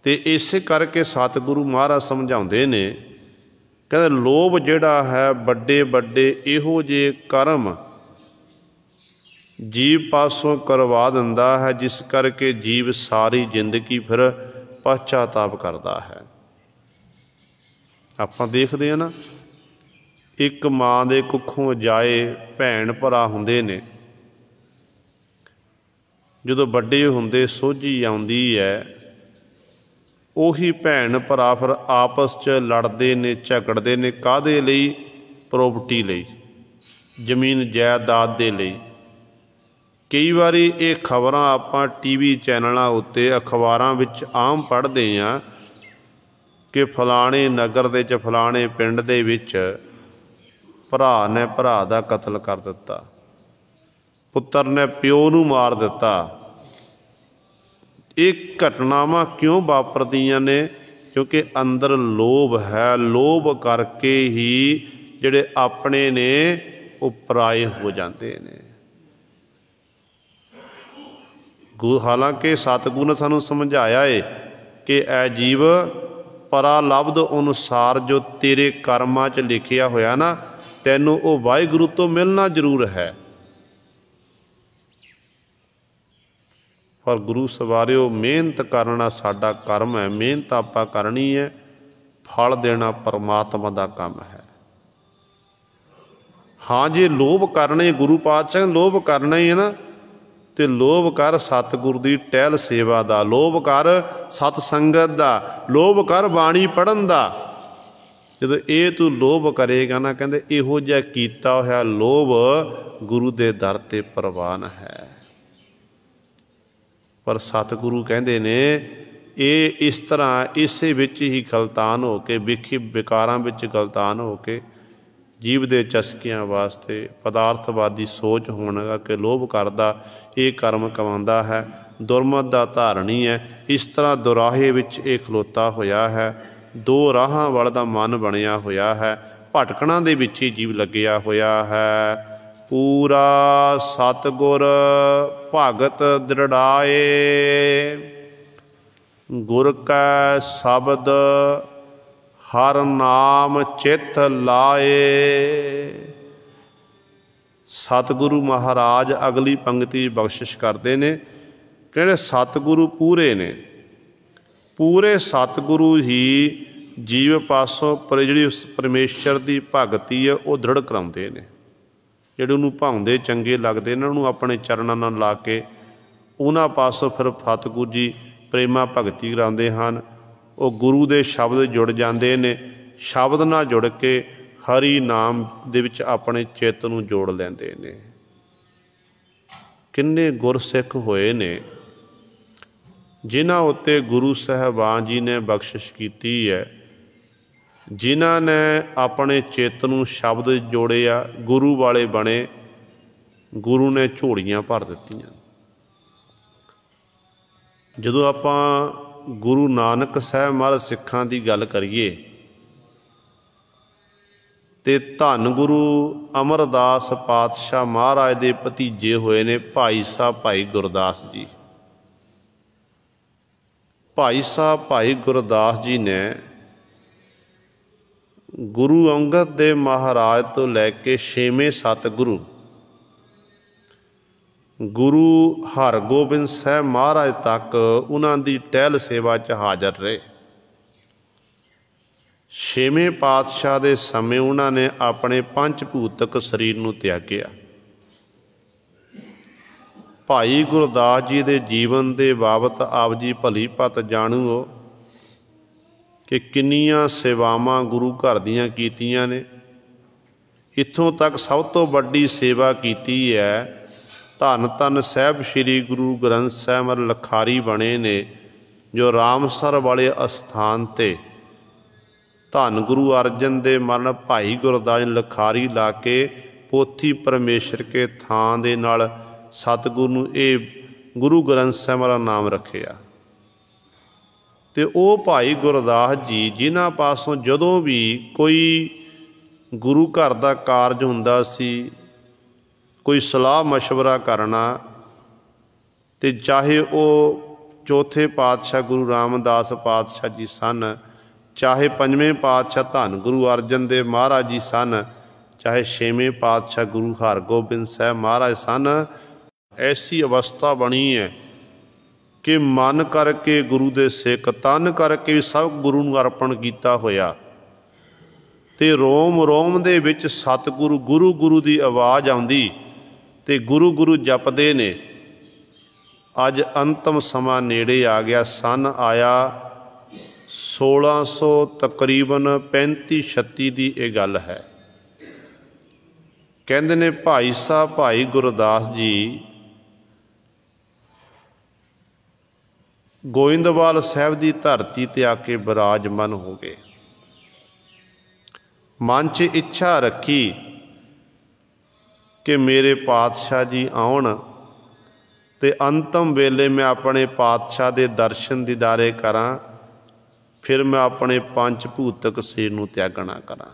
तो इस करके सतगुरु महाराज समझाते ने, कहते लोभ जिहड़ा है बड़े बड़े इहो जे कर्म जीव पासों करवा दिंदा है, जिस करके जीव सारी जिंदगी फिर पश्चाताप करता है। आपां देखते हैं ना, एक माँ दे कुखों जाए भैन भरा हुंदे ने, जदों बड़े हुंदे सोझी आउंदी है, ਉਹੀ ਭੈਣ ਭਰਾ ਫਿਰ आपस च लड़ते ने झगड़ते ने, काहदे लई? प्रॉपर्टी लई, जमीन जायदाद दे लई। कई बारी ये खबरां आपां TV चैनलों उत्ते अखबारां विच आम पढ़ते हैं कि फलाणे नगर दे च फलाणे पिंड दे विच भरा ने भरा दा कतल कर दिता, पुत्तर ने प्यो नूं मार दिता। ये घटनावां क्यों वापरदियां ने? क्योंकि अंदर लोभ है। लोभ करके ही जिहड़े अपने ने ਉਹ ਪਰਾਏ ਹੋ ਜਾਂਦੇ ਨੇ। ਹਾਲਾਂਕਿ ਸਤਿਗੁਰੂ ਨੇ ਸਾਨੂੰ ਸਮਝਾਇਆ ਏ ਕਿ ਐ ਜੀਵ ਪਰਾਲਬਧ ਅਨੁਸਾਰ ਜੋ ਤੇਰੇ ਕਰਮਾਂ 'ਚ ਲਿਖਿਆ ਹੋਇਆ ਨਾ, ਤੈਨੂੰ ਉਹ ਵਾਹਿਗੁਰੂ ਤੋਂ ਮਿਲਣਾ ਜ਼ਰੂਰ ਹੈ। ਪਰ ਗੁਰੂ ਸਵਾਰਿਓ, ਮਿਹਨਤ ਕਰਨਾ ਸਾਡਾ ਕਰਮ ਹੈ, ਮਿਹਨਤ ਆਪਾਂ ਕਰਨੀ ਹੈ, ਫਲ ਦੇਣਾ ਪਰਮਾਤਮਾ ਦਾ ਕੰਮ ਹੈ। ਹਾਂ, ਜੇ ਲੋਭ ਕਰਨਾ ਹੀ, ਗੁਰੂ ਪਾਤਸ਼ਾਹ ਲੋਭ ਕਰਨਾ ਹੀ ਹੈ ਨਾ, ਤੇ ਲੋਭ ਕਰ ਸਤਿਗੁਰ ਦੀ ਟਹਿਲ ਸੇਵਾ ਦਾ, ਲੋਭ ਕਰ ਸਤ ਸੰਗਤ ਦਾ, ਲੋਭ ਕਰ ਬਾਣੀ ਪੜ੍ਹਨ ਦਾ। ਜਦੋਂ ਇਹ ਤੂੰ ਲੋਭ ਕਰੇਗਾ ਨਾ, ਕਹਿੰਦੇ ਇਹੋ ਜਿਹਾ ਕੀਤਾ ਹੋਇਆ ਲੋਭ ਗੁਰੂ ਦੇ ਦਰ 'ਤੇ ਪ੍ਰਵਾਨ ਹੈ। ਪਰ ਸਤਿਗੁਰੂ ਕਹਿੰਦੇ ਨੇ ਇਹ ਇਸ ਤਰ੍ਹਾਂ ਇਸੇ ਵਿੱਚ ਹੀ ਗਲਤਾਨ ਹੋ ਕੇ, ਵਿਕਾਰਾਂ ਵਿੱਚ ਗਲਤਾਨ ਹੋ ਕੇ ਜੀਵ ਦੇ ਚਸਕਿਆਂ ਵਾਸਤੇ ਪਦਾਰਥਵਾਦੀ ਸੋਚ ਹੋਣ ਕਿ ਲੋਭ ਕਰਦਾ ਇਹ ਕਰਮ ਕਮਾਉਂਦਾ ਹੈ, ਦੁਰਮਤ ਦਾ ਧਾਰਨੀ ਹੈ। ਇਸ ਤਰ੍ਹਾਂ ਦੁਰਾਹੇ ਵਿੱਚ ਇਹ ਖਲੋਤਾ ਹੋਇਆ ਹੈ, ਦੋ ਰਾਹਾਂ ਵਾਲਾ ਦਾ ਮਨ ਬਣਿਆ ਹੋਇਆ ਹੈ, ਭਟਕਣਾ ਦੇ ਵਿੱਚ ਹੀ ਜੀਵ ਲੱਗਿਆ ਹੋਇਆ ਹੈ। ਪੂਰਾ ਸਤਿਗੁਰ ਭਗਤ ਦ੍ਰਿੜਾਏ, ਗੁਰ ਕੈ ਸ਼ਬਦ ਹਰ ਨਾਮ ਚਿੱਤ ਲਾਏ। ਸਤਿਗੁਰੂ ਮਹਾਰਾਜ ਅਗਲੀ ਪੰਕਤੀ ਬਖਸ਼ਿਸ਼ ਕਰਦੇ ਨੇ, ਕਹਿੰਦੇ ਸਤਿਗੁਰੂ ਪੂਰੇ ਨੇ, ਪੂਰੇ ਸਤਿਗੁਰੂ ਹੀ ਜੀਵ ਪਾਸੋਂ ਜਿਹੜੀ ਪਰਮੇਸ਼ਰ ਦੀ ਭਗਤੀ ਹੈ ਉਹ ਦ੍ਰਿੜ ਕਰਾਉਂਦੇ ਨੇ। ਜਿਹੜੇ ਉਹਨੂੰ ਭਾਉਂਦੇ ਚੰਗੇ ਲੱਗਦੇ ਨੇ, ਉਹਨੂੰ ਆਪਣੇ ਚਰਨਾਂ ਨਾਲ ਲਾ ਕੇ ਉਹਨਾਂ ਪਾਸੋਂ ਫਿਰ ਸਤਿਗੁਰੂ ਜੀ ਪ੍ਰੇਮਾ ਭਗਤੀ ਕਰਾਉਂਦੇ ਹਨ। ਉਹ ਗੁਰੂ ਦੇ ਸ਼ਬਦ ਜੁੜ ਜਾਂਦੇ ਨੇ, ਸ਼ਬਦ ਨਾਲ ਜੁੜ ਕੇ ਹਰੀ ਨਾਮ ਦੇ ਵਿੱਚ ਆਪਣੇ ਚਿੱਤ ਨੂੰ ਜੋੜ ਲੈਂਦੇ ਨੇ। ਕਿੰਨੇ ਗੁਰਸਿੱਖ ਹੋਏ ਨੇ ਜਿਨ੍ਹਾਂ ਉੱਤੇ ਗੁਰੂ ਸਾਹਿਬਾਨ ਜੀ ਨੇ ਬਖਸ਼ਿਸ਼ ਕੀਤੀ ਹੈ, ਜਿਨ੍ਹਾਂ ਨੇ ਆਪਣੇ ਚਿੱਤ ਨੂੰ ਸ਼ਬਦ ਜੋੜਿਆ, ਗੁਰੂ ਵਾਲੇ ਬਣੇ, ਗੁਰੂ ਨੇ ਝੋਲੀਆਂ ਭਰ ਦਿੱਤੀਆਂ। ਜਦੋਂ ਆਪਾਂ ਗੁਰੂ ਨਾਨਕ ਸਾਹਿਬ ਮਹਾਰਾਜ ਸਿੱਖਾਂ ਦੀ ਗੱਲ ਕਰੀਏ ਤੇ ਧੰਨ ਗੁਰੂ ਅਮਰਦਾਸ ਪਾਤਸ਼ਾਹ ਮਹਾਰਾਜ ਦੇ ਭਤੀਜੇ ਹੋਏ ਨੇ ਭਾਈ ਸਾਹਿਬ ਭਾਈ ਗੁਰਦਾਸ ਜੀ। ਭਾਈ ਸਾਹਿਬ ਭਾਈ ਗੁਰਦਾਸ ਜੀ ਨੇ ਗੁਰੂ ਅੰਗਦ ਦੇਵ ਮਹਾਰਾਜ ਤੋਂ ਲੈ ਕੇ ਛੇਵੇਂ ਸਤਿਗੁਰੂ ਗੁਰੂ ਹਰਗੋਬਿੰਦ ਸਾਹਿਬ ਮਹਾਰਾਜ ਤੱਕ ਉਹਨਾਂ ਦੀ ਟਹਿਲ ਸੇਵਾ 'ਚ ਹਾਜ਼ਰ ਰਹੇ। ਛੇਵੇਂ ਪਾਤਸ਼ਾਹ ਦੇ ਸਮੇਂ ਉਹਨਾਂ ਨੇ ਆਪਣੇ ਪੰਜ ਭੂਤਕ ਸਰੀਰ ਨੂੰ ਤਿਆਗਿਆ। ਭਾਈ ਗੁਰਦਾਸ ਜੀ ਦੇ ਜੀਵਨ ਦੇ ਬਾਬਤ ਆਪ ਜੀ ਭਲੀ ਭਤ ਜਾਣੂ ਕਿ ਕਿੰਨੀਆਂ ਸੇਵਾਵਾਂ ਗੁਰੂ ਘਰ ਦੀਆਂ ਕੀਤੀਆਂ ਨੇ। ਇੱਥੋਂ ਤੱਕ ਸਭ ਤੋਂ ਵੱਡੀ ਸੇਵਾ ਕੀਤੀ ਹੈ, ਧੰਨ ਧੰਨ ਸਾਹਿਬ ਸ਼੍ਰੀ ਗੁਰੂ ਗ੍ਰੰਥ ਸਾਹਿਬ ਲਖਾਰੀ ਬਣੇ ਨੇ, ਜੋ ਰਾਮਸਰ ਵਾਲੇ ਅਸਥਾਨ 'ਤੇ ਧੰਨ ਗੁਰੂ ਅਰਜਨ ਦੇ ਮਰਨ ਭਾਈ ਗੁਰਦਾਸ ਜੀ ਲਖਾਰੀ ਲਾ ਕੇ ਪੋਥੀ ਪਰਮੇਸ਼ਰ ਕੇ ਥਾਂ ਦੇ ਨਾਲ ਸਤਿਗੁਰੂ ਨੂੰ ਇਹ ਗੁਰੂ ਗ੍ਰੰਥ ਸਾਹਿਬ ਦਾ ਨਾਮ ਰੱਖਿਆ। ਅਤੇ ਉਹ ਭਾਈ ਗੁਰਦਾਸ ਜੀ ਜਿਨ੍ਹਾਂ ਪਾਸੋਂ ਜਦੋਂ ਵੀ ਕੋਈ ਗੁਰੂ ਘਰ ਦਾ ਕਾਰਜ ਹੁੰਦਾ ਸੀ, ਕੋਈ ਸਲਾਹ ਮਸ਼ਵਰਾ ਕਰਨਾ, ਅਤੇ ਚਾਹੇ ਉਹ ਚੌਥੇ ਪਾਤਸ਼ਾਹ ਗੁਰੂ ਰਾਮਦਾਸ ਪਾਤਸ਼ਾਹ ਜੀ ਸਨ, ਚਾਹੇ ਪੰਜਵੇਂ ਪਾਤਸ਼ਾਹ ਧੰਨ ਗੁਰੂ ਅਰਜਨ ਦੇਵ ਮਹਾਰਾਜ ਜੀ ਸਨ, ਚਾਹੇ ਛੇਵੇਂ ਪਾਤਸ਼ਾਹ ਗੁਰੂ ਹਰਗੋਬਿੰਦ ਸਾਹਿਬ ਮਹਾਰਾਜ ਸਨ, ਐਸੀ ਅਵਸਥਾ ਬਣੀ ਹੈ ਕਿ ਮਨ ਕਰਕੇ ਗੁਰੂ ਦੇ ਸਿੱਖ, ਤਨ ਕਰਕੇ ਵੀ ਸਭ ਗੁਰੂ ਨੂੰ ਅਰਪਣ ਕੀਤਾ ਹੋਇਆ। ਅਤੇ ਰੋਮ ਰੋਮ ਦੇ ਵਿੱਚ ਸਤਿਗੁਰੂ ਗੁਰੂ ਗੁਰੂ ਦੀ ਆਵਾਜ਼ ਆਉਂਦੀ ਅਤੇ ਗੁਰੂ ਗੁਰੂ ਜਪਦੇ ਨੇ। ਅੱਜ ਅੰਤਮ ਸਮਾਂ ਨੇੜੇ ਆ ਗਿਆ। ਸੰਨ ਆਇਆ 1600 ਤਕਰੀਬਨ 35-36 ਦੀ ਇਹ ਗੱਲ ਹੈ। ਕਹਿੰਦੇ ਨੇ ਭਾਈ ਸਾਹਿਬ ਭਾਈ ਗੁਰਦਾਸ ਜੀ ਗੋਇੰਦਵਾਲ ਸਾਹਿਬ ਦੀ ਧਰਤੀ 'ਤੇ ਆ ਕੇ ਬਿਰਾਜਮਾਨ ਹੋ ਗਏ। ਮਨ 'ਚ ਇੱਛਾ ਰੱਖੀ ਕਿ ਮੇਰੇ ਪਾਤਸ਼ਾਹ ਜੀ ਆਉਣ ਅਤੇ ਅੰਤਮ ਵੇਲੇ ਮੈਂ ਆਪਣੇ ਪਾਤਸ਼ਾਹ ਦੇ ਦਰਸ਼ਨ ਦੀਦਾਰੇ ਕਰਾਂ, ਫਿਰ ਮੈਂ ਆਪਣੇ ਪੰਜ ਭੂਤਕ ਸਰੀਰ ਨੂੰ ਤਿਆਗਣਾ ਕਰਾਂ।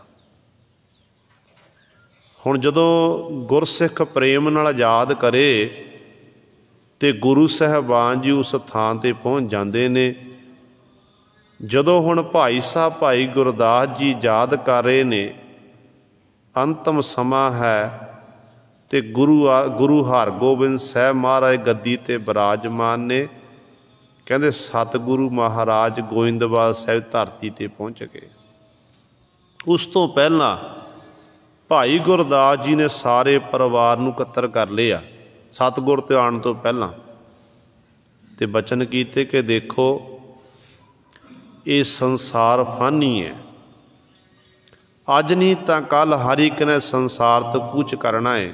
ਹੁਣ ਜਦੋਂ ਗੁਰਸਿੱਖ ਪ੍ਰੇਮ ਨਾਲ ਯਾਦ ਕਰੇ ਤੇ ਗੁਰੂ ਸਾਹਿਬਾਨ ਜੀ ਉਸ ਥਾਂ 'ਤੇ ਪਹੁੰਚ ਜਾਂਦੇ ਨੇ। ਜਦੋਂ ਹੁਣ ਭਾਈ ਸਾਹਿਬ ਭਾਈ ਗੁਰਦਾਸ ਜੀ ਯਾਦ ਕਰ ਰਹੇ ਨੇ, ਅੰਤਮ ਸਮਾਂ ਹੈ ਤੇ ਗੁਰੂ ਹਰਗੋਬਿੰਦ ਸਾਹਿਬ ਮਹਾਰਾਜ ਗੱਦੀ 'ਤੇ ਬਿਰਾਜਮਾਨ ਨੇ। ਕਹਿੰਦੇ ਸਤਿਗੁਰੂ ਮਹਾਰਾਜ ਗੋਇੰਦਵਾਲ ਸਾਹਿਬ ਧਰਤੀ 'ਤੇ ਪਹੁੰਚ ਗਏ। ਉਸ ਤੋਂ ਪਹਿਲਾਂ ਭਾਈ ਗੁਰਦਾਸ ਜੀ ਨੇ ਸਾਰੇ ਪਰਿਵਾਰ ਨੂੰ ਇਕੱਤਰ ਕਰ ਲਿਆ ਸਤਿਗੁਰ 'ਤੇ ਆਉਣ ਤੋਂ ਪਹਿਲਾਂ, ਤੇ ਬਚਨ ਕੀਤੇ ਕਿ ਦੇਖੋ ਇਹ ਸੰਸਾਰ ਫਾਨੀ ਹੈ, ਅੱਜ ਨਹੀਂ ਤਾਂ ਕੱਲ੍ਹ ਹਰ ਇੱਕ ਨੇ ਸੰਸਾਰ ਤੋਂ ਕੂਚ ਕਰਨਾ ਹੈ।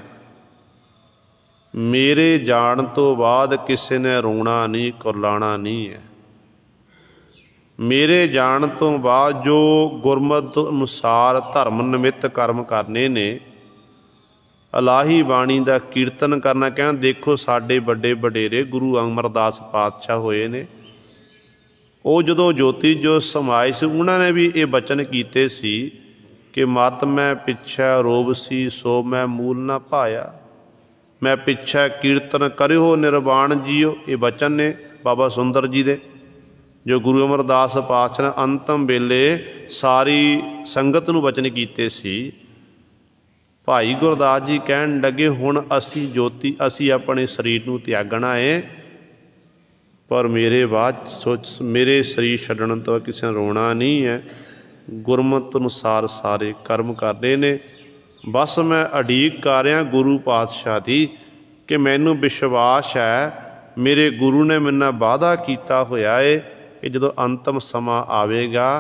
ਮੇਰੇ ਜਾਣ ਤੋਂ ਬਾਅਦ ਕਿਸੇ ਨੇ ਰੋਣਾ ਨਹੀਂ, ਕੁਰਲਾਣਾ ਨਹੀਂ ਹੈ। ਮੇਰੇ ਜਾਣ ਤੋਂ ਬਾਅਦ ਜੋ ਗੁਰਮਤਿ ਅਨੁਸਾਰ ਧਰਮ ਨਿਮਿਤ ਕਰਮ ਕਰਨੇ ਨੇ, ਇਲਾਹੀ ਬਾਣੀ ਦਾ ਕੀਰਤਨ ਕਰਨਾ। ਕਹਿਣਾ ਦੇਖੋ ਸਾਡੇ ਵੱਡੇ ਵਡੇਰੇ ਗੁਰੂ ਅਮਰਦਾਸ ਪਾਤਸ਼ਾਹ ਹੋਏ ਨੇ, ਉਹ ਜਦੋਂ ਜੋਤੀ ਜੋਤ ਸਮਾਏ ਸੀ ਉਹਨਾਂ ਨੇ ਵੀ ਇਹ ਬਚਨ ਕੀਤੇ ਸੀ ਕਿ ਮਤ ਮੈਂ ਪਿੱਛੇ ਰੋਬ ਸੀ ਸੋ ਮੈਂ ਮੂਲ ਨਾ ਪਾਇਆ, ਮੈਂ ਪਿੱਛੇ ਕੀਰਤਨ ਕਰਿਓ ਨਿਰਵਾਣ ਜੀਓ। ਇਹ ਬਚਨ ਨੇ ਬਾਬਾ ਸੁੰਦਰ ਜੀ ਦੇ, ਜੋ ਗੁਰੂ ਅਮਰਦਾਸ ਪਾਤਸ਼ਾਹ ਨੇ ਅੰਤਮ ਵੇਲੇ ਸਾਰੀ ਸੰਗਤ ਨੂੰ ਬਚਨ ਕੀਤੇ ਸੀ। ਭਾਈ ਗੁਰਦਾਸ ਜੀ ਕਹਿਣ ਲੱਗੇ ਹੁਣ ਅਸੀਂ ਆਪਣੇ ਸਰੀਰ ਨੂੰ ਤਿਆਗਣਾ ਹੈ, ਪਰ ਮੇਰੇ ਬਾਅਦ ਮੇਰੇ ਸਰੀਰ ਛੱਡਣ ਤੋਂ ਕਿਸੇ ਨੇ ਰੋਣਾ ਨਹੀਂ ਹੈ। ਗੁਰਮਤਿ ਅਨੁਸਾਰ ਸਾਰੇ ਕਰਮ ਕਰਨੇ ਨੇ। ਬਸ ਮੈਂ ਉਡੀਕ ਕਰ ਰਿਹਾ ਗੁਰੂ ਪਾਤਸ਼ਾਹ ਦੀ ਕਿ ਮੈਨੂੰ ਵਿਸ਼ਵਾਸ ਹੈ ਮੇਰੇ ਗੁਰੂ ਨੇ ਮੇਰੇ ਨਾਲ ਵਾਅਦਾ ਕੀਤਾ ਹੋਇਆ ਹੈ ਕਿ ਜਦੋਂ ਅੰਤਮ ਸਮਾਂ ਆਵੇਗਾ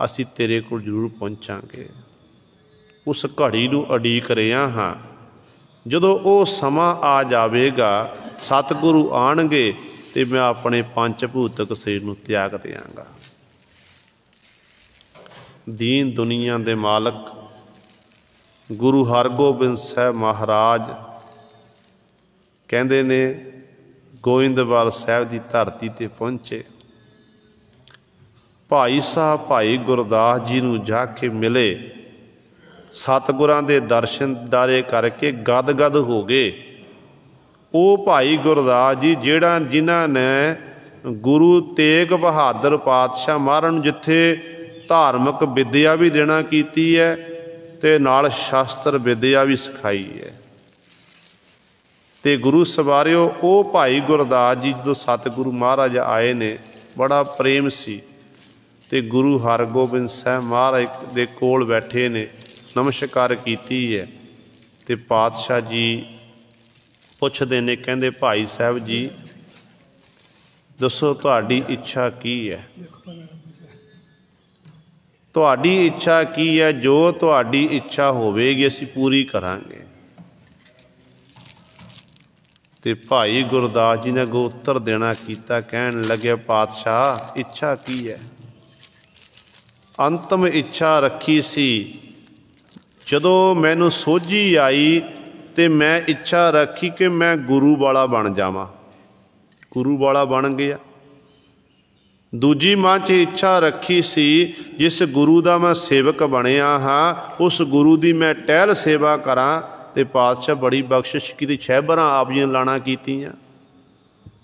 ਅਸੀਂ ਤੇਰੇ ਕੋਲ ਜ਼ਰੂਰ ਪਹੁੰਚਾਂਗੇ। ਉਸ ਘੜੀ ਨੂੰ ਉਡੀਕ ਰਿਹਾ ਹਾਂ। ਜਦੋਂ ਉਹ ਸਮਾਂ ਆ ਜਾਵੇਗਾ, ਸਤਿਗੁਰੂ ਆਉਣਗੇ ਤੇ ਮੈਂ ਆਪਣੇ ਪੰਜ ਭੂਤਕ ਸਰੀਰ ਨੂੰ ਤਿਆਗ ਦਿਆਂਗਾ। ਦੀਨ ਦੁਨੀਆ ਦੇ ਮਾਲਕ ਗੁਰੂ ਹਰਗੋਬਿੰਦ ਸਾਹਿਬ ਮਹਾਰਾਜ ਕਹਿੰਦੇ ਨੇ ਗੋਇੰਦਵਾਲ ਸਾਹਿਬ ਦੀ ਧਰਤੀ 'ਤੇ ਪਹੁੰਚੇ। ਭਾਈ ਸਾਹਿਬ ਭਾਈ ਗੁਰਦਾਸ ਜੀ ਨੂੰ ਜਾ ਕੇ ਮਿਲੇ, ਸਤਿਗੁਰਾਂ ਦੇ ਦਰਸ਼ਨ ਦਾਰੇ ਕਰਕੇ ਗਦ ਹੋ ਗਏ। ਉਹ ਭਾਈ ਗੁਰਦਾਸ ਜੀ ਜਿਨ੍ਹਾਂ ਨੇ ਗੁਰੂ ਤੇਗ ਬਹਾਦਰ ਪਾਤਸ਼ਾਹ ਮਹਾਰਾਜ ਨੂੰ ਜਿੱਥੇ ਧਾਰਮਿਕ ਵਿੱਦਿਆ ਵੀ ਦੇਣਾ ਕੀਤੀ ਹੈ ਤੇ ਨਾਲ ਸ਼ਾਸਤਰ ਵਿੱਦਿਆ ਵੀ ਸਿਖਾਈ ਹੈ। ਤੇ ਗੁਰੂ ਸਵਾਰਿਓ ਉਹ ਭਾਈ ਗੁਰਦਾਸ ਜੀ ਜਦੋਂ ਸਤਿਗੁਰੂ ਮਹਾਰਾਜ ਆਏ ਨੇ ਬੜਾ ਪ੍ਰੇਮ ਸੀ ਤੇ ਗੁਰੂ ਹਰਗੋਬਿੰਦ ਸਾਹਿਬ ਮਹਾਰਾਜ ਦੇ ਕੋਲ ਬੈਠੇ ਨੇ, ਨਮਸਕਾਰ ਕੀਤੀ ਹੈ। ਤੇ ਪਾਤਸ਼ਾਹ ਜੀ ਪੁੱਛਦੇ ਨੇ, ਕਹਿੰਦੇ ਭਾਈ ਸਾਹਿਬ ਜੀ ਦੱਸੋ ਤੁਹਾਡੀ ਇੱਛਾ ਕੀ ਹੈ? ਤੁਹਾਡੀ ਇੱਛਾ ਕੀ ਹੈ? ਜੋ ਤੁਹਾਡੀ ਇੱਛਾ ਹੋਵੇਗੀ ਅਸੀਂ ਪੂਰੀ ਕਰਾਂਗੇ। ਤੇ ਭਾਈ ਗੁਰਦਾਸ ਜੀ ਨੇ ਅੱਗੋਂ ਉੱਤਰ ਦੇਣਾ ਕੀਤਾ, ਕਹਿਣ ਲੱਗੇ ਪਾਤਸ਼ਾਹ ਇੱਛਾ ਕੀ ਹੈ? ਅੰਤਮ ਇੱਛਾ ਰੱਖੀ ਸੀ ਜਦੋਂ ਮੈਨੂੰ ਸੋਝੀ ਆਈ ਤੇ ਮੈਂ ਇੱਛਾ ਰੱਖੀ ਕਿ ਮੈਂ ਗੁਰੂ ਵਾਲਾ ਬਣ ਜਾਵਾਂ। ਗੁਰੂ ਵਾਲਾ ਬਣ ਗਿਆ। ਦੂਜੀ ਮਨ 'ਚ ਇੱਛਾ ਰੱਖੀ ਸੀ ਜਿਸ ਗੁਰੂ ਦਾ ਮੈਂ ਸੇਵਕ ਬਣਿਆ ਹਾਂ ਉਸ ਗੁਰੂ ਦੀ ਮੈਂ ਟਹਿਲ ਸੇਵਾ ਕਰਾਂ। ਤੇ ਪਾਤਸ਼ਾਹ ਬੜੀ ਬਖਸ਼ਿਸ਼ ਕੀਤੀ, ਛਹਿਬਰਾਂ ਆਪ ਜੀ ਨੇ ਲਾਣਾ ਕੀਤੀਆਂ।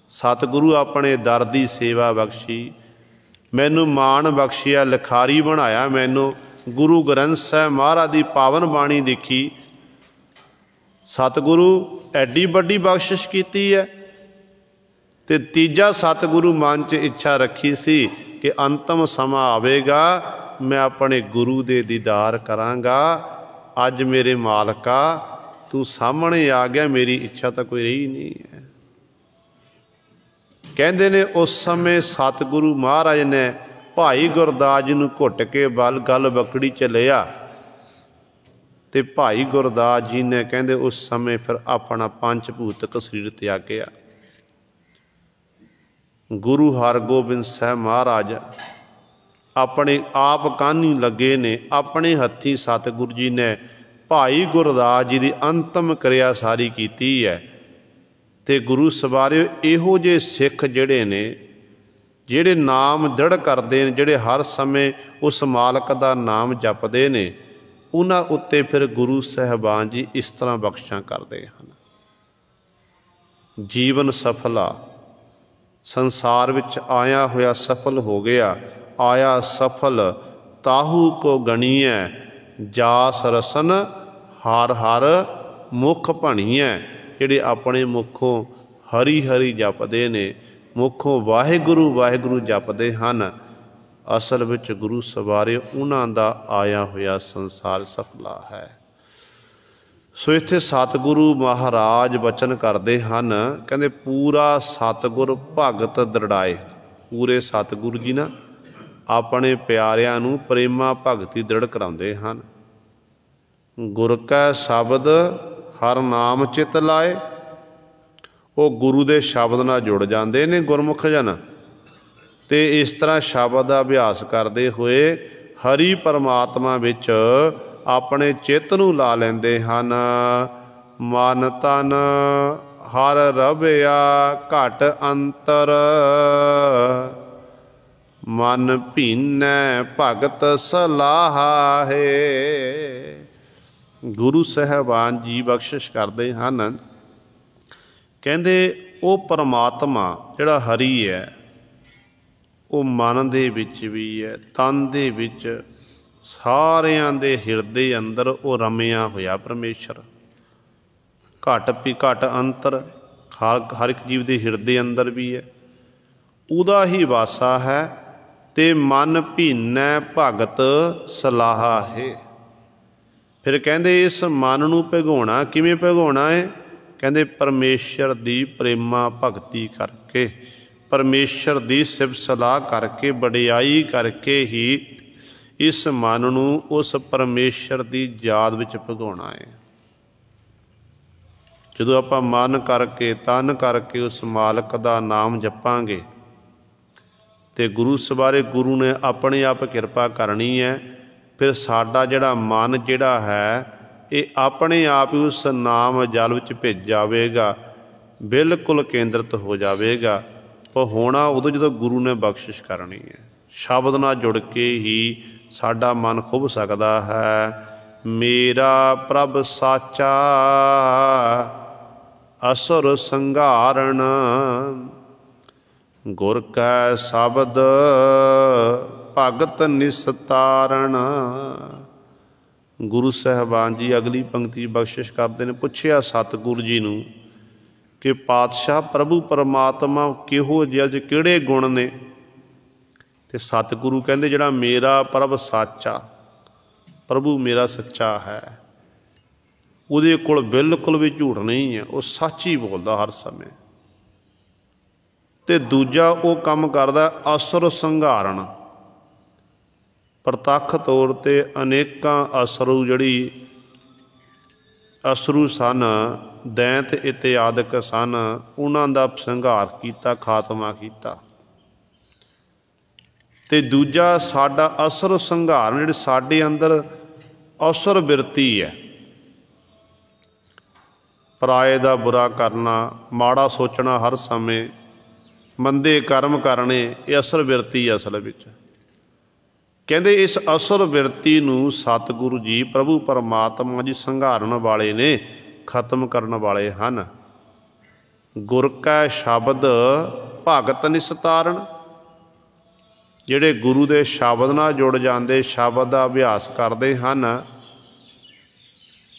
ਸਤਿਗੁਰੂ ਆਪਣੇ ਦਰ ਦੀ ਸੇਵਾ ਬਖਸ਼ੀ, ਮੈਨੂੰ ਮਾਣ ਬਖਸ਼ਿਆ, ਲਿਖਾਰੀ ਬਣਾਇਆ, ਮੈਨੂੰ ਗੁਰੂ ਗ੍ਰੰਥ ਸਾਹਿਬ ਮਹਾਰਾਜ ਦੀ ਪਾਵਨ ਬਾਣੀ ਦੇਖੀ। ਸਤਿਗੁਰੂ ਐਡੀ ਵੱਡੀ ਬਖਸ਼ਿਸ਼ ਕੀਤੀ ਹੈ। ਤੇ ਤੀਜਾ ਸਤਿਗੁਰੂ ਮਨ 'ਚ ਇੱਛਾ ਰੱਖੀ ਸੀ ਕਿ ਅੰਤਮ ਸਮਾਂ ਆਵੇਗਾ ਮੈਂ ਆਪਣੇ ਗੁਰੂ ਦੇ ਦੀਦਾਰ ਕਰਾਂਗਾ। ਅੱਜ ਮੇਰੇ ਮਾਲਕਾ ਤੂੰ ਸਾਹਮਣੇ ਆ ਗਿਆ, ਮੇਰੀ ਇੱਛਾ ਤਾਂ ਕੋਈ ਰਹੀ ਨਹੀਂ ਹੈ। ਕਹਿੰਦੇ ਨੇ ਉਸ ਸਮੇਂ ਸਤਿਗੁਰੂ ਮਹਾਰਾਜ ਨੇ ਭਾਈ ਗੁਰਦਾਸ ਜੀ ਨੂੰ ਘੁੱਟ ਕੇ ਗਲ ਬੱਕੜੀ 'ਚ ਲਿਆ ਤੇ ਭਾਈ ਗੁਰਦਾਸ ਜੀ ਨੇ ਕਹਿੰਦੇ ਉਸ ਸਮੇਂ ਫਿਰ ਆਪਣਾ ਪੰਜ ਭੂਤਕ ਸਰੀਰ ਤਿਆਗਿਆ। ਗੁਰੂ ਹਰਗੋਬਿੰਦ ਸਾਹਿਬ ਮਹਾਰਾਜ ਆਪਣੇ ਆਪ ਕਾਨੀ ਲੱਗੇ ਨੇ, ਆਪਣੇ ਹੱਥੀਂ ਸਤਿਗੁਰੂ ਜੀ ਨੇ ਭਾਈ ਗੁਰਦਾਸ ਜੀ ਦੀ ਅੰਤਮ ਕਿਰਿਆ ਸਾਰੀ ਕੀਤੀ ਹੈ। ਤੇ ਗੁਰੂ ਸਵਾਰਿਓ ਇਹੋ ਜਿਹੇ ਸਿੱਖ ਜਿਹੜੇ ਨੇ, ਜਿਹੜੇ ਨਾਮ ਦ੍ਰਿੜ ਕਰਦੇ ਨੇ, ਜਿਹੜੇ ਹਰ ਸਮੇਂ ਉਸ ਮਾਲਕ ਦਾ ਨਾਮ ਜਪਦੇ ਨੇ, ਉਹਨਾਂ ਉੱਤੇ ਫਿਰ ਗੁਰੂ ਸਾਹਿਬਾਨ ਜੀ ਇਸ ਤਰ੍ਹਾਂ ਬਖਸ਼ਾਂ ਕਰਦੇ ਹਨ। ਜੀਵਨ ਸਫਲ ਆ, ਸੰਸਾਰ ਵਿੱਚ ਆਇਆ ਹੋਇਆ ਸਫਲ ਹੋ ਗਿਆ। ਆਇਆ ਸਫਲ ਤਾਹੂ ਕੋ ਗਣੀਐ, ਜਾਸ ਰਸਨ ਹਰ ਹਰ ਮੁਖ ਭਣੀਐ। ਜਿਹੜੇ ਆਪਣੇ ਮੁੱਖੋਂ ਹਰੀ ਹਰੀ ਜਪਦੇ ਨੇ, ਮੁੱਖੋਂ ਵਾਹਿਗੁਰੂ ਵਾਹਿਗੁਰੂ ਜਪਦੇ ਹਨ, ਅਸਲ ਵਿੱਚ ਗੁਰੂ ਸਵਾਰੇ ਉਹਨਾਂ ਦਾ ਆਇਆ ਹੋਇਆ ਸੰਸਾਰ ਸਫਲਾ ਹੈ। ਸੋ ਇੱਥੇ ਸਤਿਗੁਰੂ ਮਹਾਰਾਜ ਬਚਨ ਕਰਦੇ ਹਨ, ਕਹਿੰਦੇ ਪੂਰਾ ਸਤਿਗੁਰ ਭਗਤ ਦ੍ਰਿੜਾਏ। ਪੂਰੇ ਸਤਿਗੁਰੂ ਜੀ ਨਾ ਆਪਣੇ ਪਿਆਰਿਆਂ ਨੂੰ ਪ੍ਰੇਮਾ ਭਗਤੀ ਦ੍ਰਿੜ ਕਰਾਉਂਦੇ ਹਨ। ਗੁਰ ਕੈ ਸ਼ਬਦ ਹਰ ਨਾਮ ਚਿਤ ਲਾਏ। ਉਹ ਗੁਰੂ ਦੇ ਸ਼ਬਦ ਨਾਲ ਜੁੜ ਜਾਂਦੇ ਨੇ ਗੁਰਮੁਖ ਜਨ, ਅਤੇ ਇਸ ਤਰ੍ਹਾਂ ਸ਼ਬਦ ਦਾ ਅਭਿਆਸ ਕਰਦੇ ਹੋਏ ਹਰੀ ਪਰਮਾਤਮਾ ਵਿੱਚ ਆਪਣੇ ਚਿੱਤ ਨੂੰ ਲਾ ਲੈਂਦੇ ਹਨ। ਮਨ ਤਨ ਹਰ ਰਵਿਆ ਘਟ ਅੰਤਰ, ਮਨ ਭੀਨੈ ਭਗਤ ਸਲਾਹੇ। ਗੁਰੂ ਸਾਹਿਬਾਨ ਜੀ ਬਖਸ਼ਿਸ਼ ਕਰਦੇ ਹਨ, ਕਹਿੰਦੇ ਉਹ ਪਰਮਾਤਮਾ ਜਿਹੜਾ ਹਰੀ ਹੈ, ਉਹ ਮਨ ਦੇ ਵਿੱਚ ਵੀ ਹੈ, ਤਨ ਦੇ ਵਿੱਚ, ਸਾਰਿਆਂ ਦੇ ਹਿਰਦੇ ਅੰਦਰ ਉਹ ਰਮਿਆ ਹੋਇਆ ਪਰਮੇਸ਼ਰ। ਘਟ ਵੀ ਘਟ ਅੰਤਰ, ਹਰ ਇੱਕ ਜੀਵ ਦੇ ਹਿਰਦੇ ਅੰਦਰ ਵੀ ਹੈ, ਉਹਦਾ ਹੀ ਵਾਸਾ ਹੈ। ਤੇ ਮਨ ਭੀਨੈ ਭਗਤ ਸਲਾਹਾ ਹੈ। ਫਿਰ ਕਹਿੰਦੇ ਇਸ ਮਨ ਨੂੰ ਭਿਗਾਉਣਾ ਕਿਵੇਂ ਭਿਗਾਉਣਾ ਹੈ? ਕਹਿੰਦੇ ਪਰਮੇਸ਼ਰ ਦੀ ਪ੍ਰੇਮਾ ਭਗਤੀ ਕਰਕੇ, ਪਰਮੇਸ਼ਰ ਦੀ ਸਿਫਤ ਸਲਾਹ ਕਰਕੇ, ਵਡਿਆਈ ਕਰਕੇ ਹੀ ਇਸ ਮਨ ਨੂੰ ਉਸ ਪਰਮੇਸ਼ਰ ਦੀ ਯਾਦ ਵਿੱਚ ਭਿਗਾਉਣਾ ਹੈ। ਜਦੋਂ ਆਪਾਂ ਮਨ ਕਰਕੇ, ਤਨ ਕਰਕੇ ਉਸ ਮਾਲਕ ਦਾ ਨਾਮ ਜਪਾਂਗੇ ਅਤੇ ਗੁਰੂ ਸਵਾਰੇ ਗੁਰੂ ਨੇ ਆਪਣੇ ਆਪ ਕਿਰਪਾ ਕਰਨੀ ਹੈ। ਫਿਰ ਸਾਡਾ ਜਿਹੜਾ ਮਨ ਜਿਹੜਾ ਹੈ ਇਹ ਆਪਣੇ ਆਪ ਹੀ ਉਸ ਨਾਮ ਜਲ ਵਿੱਚ ਭਿੱਜ ਜਾਵੇਗਾ, ਬਿਲਕੁਲ ਕੇਂਦਰਿਤ ਹੋ ਜਾਵੇਗਾ। ਪਰ ਹੋਣਾ ਉਦੋਂ ਜਦੋਂ ਗੁਰੂ ਨੇ ਬਖਸ਼ਿਸ਼ ਕਰਨੀ ਹੈ। ਸ਼ਬਦ ਨਾਲ ਜੁੜ ਕੇ ਹੀ ਸਾਡਾ ਮਨ ਖੁੱਭ ਸਕਦਾ ਹੈ। ਮੇਰਾ ਪ੍ਰਭ ਸਾਚਾ ਅਸੁਰ ਸੰਘਾਰਣ, ਗੁਰ ਕੈ ਸ਼ਬਦ ਭਗਤ ਨਿਸਤਾਰਣ। ਗੁਰੂ ਸਾਹਿਬਾਨ ਜੀ ਅਗਲੀ ਪੰਕਤੀ ਬਖਸ਼ਿਸ਼ ਕਰਦੇ ਨੇ। ਪੁੱਛਿਆ ਸਤਿਗੁਰੂ ਜੀ ਨੂੰ ਕਿ ਪਾਤਸ਼ਾਹ ਪ੍ਰਭੂ ਪਰਮਾਤਮਾ ਕਿਹੋ ਜਿਹੇ, ਕਿਹੜੇ ਗੁਣ ਨੇ? ਅਤੇ ਸਤਿਗੁਰੂ ਕਹਿੰਦੇ ਜਿਹੜਾ ਮੇਰਾ ਪ੍ਰਭ ਸਾਚਾ, ਪ੍ਰਭੂ ਮੇਰਾ ਸੱਚਾ ਹੈ, ਉਹਦੇ ਕੋਲ ਬਿਲਕੁਲ ਵੀ ਝੂਠ ਨਹੀਂ ਹੈ, ਉਹ ਸੱਚ ਹੀ ਬੋਲਦਾ ਹਰ ਸਮੇਂ। ਅਤੇ ਦੂਜਾ ਉਹ ਕੰਮ ਕਰਦਾ ਅਸੁਰ ਸੰਘਾਰਣ। ਪ੍ਰਤੱਖ ਤੌਰ 'ਤੇ ਅਨੇਕਾਂ ਅਸਰੂ, ਜਿਹੜੀ ਅਸਰੂ ਸਨ, ਦੈਂਤ ਇਤਿਆਦਿਕ ਸਨ, ਉਹਨਾਂ ਦਾ ਸੰਘਾਰ ਕੀਤਾ, ਖਾਤਮਾ ਕੀਤਾ। ਅਤੇ ਦੂਜਾ ਸਾਡਾ ਅਸੁਰ ਸੰਘਾਰਨ, ਜਿਹੜੇ ਸਾਡੇ ਅੰਦਰ ਅਸੁਰ ਬਿਰਤੀ ਹੈ, ਪਰਾਏ ਦਾ ਬੁਰਾ ਕਰਨਾ, ਮਾੜਾ ਸੋਚਣਾ ਹਰ ਸਮੇਂ, ਮੰਦੇ ਕਰਮ ਕਰਨੇ, ਇਹ ਅਸੁਰ ਬਿਰਤੀ ਹੈ ਅਸਲ ਵਿੱਚ। ਕਹਿੰਦੇ ਇਸ ਅਸੁਰ ਬਿਰਤੀ ਨੂੰ ਸਤਿਗੁਰੂ ਜੀ ਪ੍ਰਭੂ ਪਰਮਾਤਮਾ ਜੀ ਸੰਘਾਰਨ ਵਾਲੇ ਨੇ, ਖਤਮ ਕਰਨ ਵਾਲੇ ਹਨ। ਗੁਰ ਕੈ ਸ਼ਬਦ ਭਗਤ ਨਿਸਤਾਰਣ, ਜਿਹੜੇ ਗੁਰੂ ਦੇ ਸ਼ਬਦ ਨਾਲ ਜੁੜ ਜਾਂਦੇ, ਸ਼ਬਦ ਦਾ ਅਭਿਆਸ ਕਰਦੇ ਹਨ,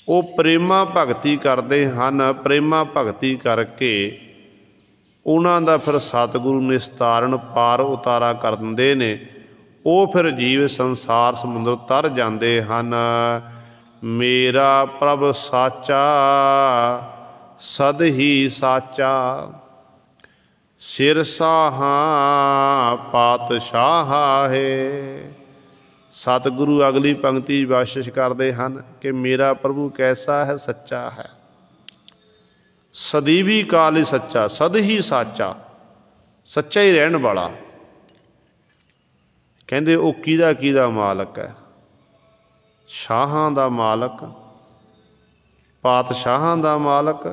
ਉਹ ਪ੍ਰੇਮਾ ਭਗਤੀ ਕਰਦੇ ਹਨ। ਪ੍ਰੇਮਾ ਭਗਤੀ ਕਰਕੇ ਉਹਨਾਂ ਦਾ ਫਿਰ ਸਤਿਗੁਰੂ ਨਿਸਤਾਰਨ, ਪਾਰ ਉਤਾਰਾ ਕਰ ਦਿੰਦੇ ਨੇ। ਉਹ ਫਿਰ ਜੀਵ ਸੰਸਾਰ ਸਮੁੰਦਰ ਤਰ ਜਾਂਦੇ ਹਨ। ਮੇਰਾ ਪ੍ਰਭ ਸਾਚਾ ਸਦ ਹੀ ਸਾਚਾ, ਸਿਰ ਸਾਹਾਂ ਪਾਤਸ਼ਾਹ ਹੈ। ਸਤਿਗੁਰੂ ਅਗਲੀ ਪੰਕਤੀ ਬਖਸ਼ਿਸ਼ ਕਰਦੇ ਹਨ ਕਿ ਮੇਰਾ ਪ੍ਰਭੂ ਕੈਸਾ ਹੈ? ਸੱਚਾ ਹੈ, ਸਦੀਵੀ ਕਾਲ ਹੀ ਸੱਚਾ, ਸਦ ਹੀ ਸਾਚਾ, ਸੱਚਾ ਹੀ ਰਹਿਣ ਵਾਲਾ। ਕਹਿੰਦੇ ਉਹ ਕਿਹਦਾ ਮਾਲਕ ਹੈ? ਸ਼ਾਹਾਂ ਦਾ ਮਾਲਕ, ਪਾਤਸ਼ਾਹਾਂ ਦਾ ਮਾਲਕ।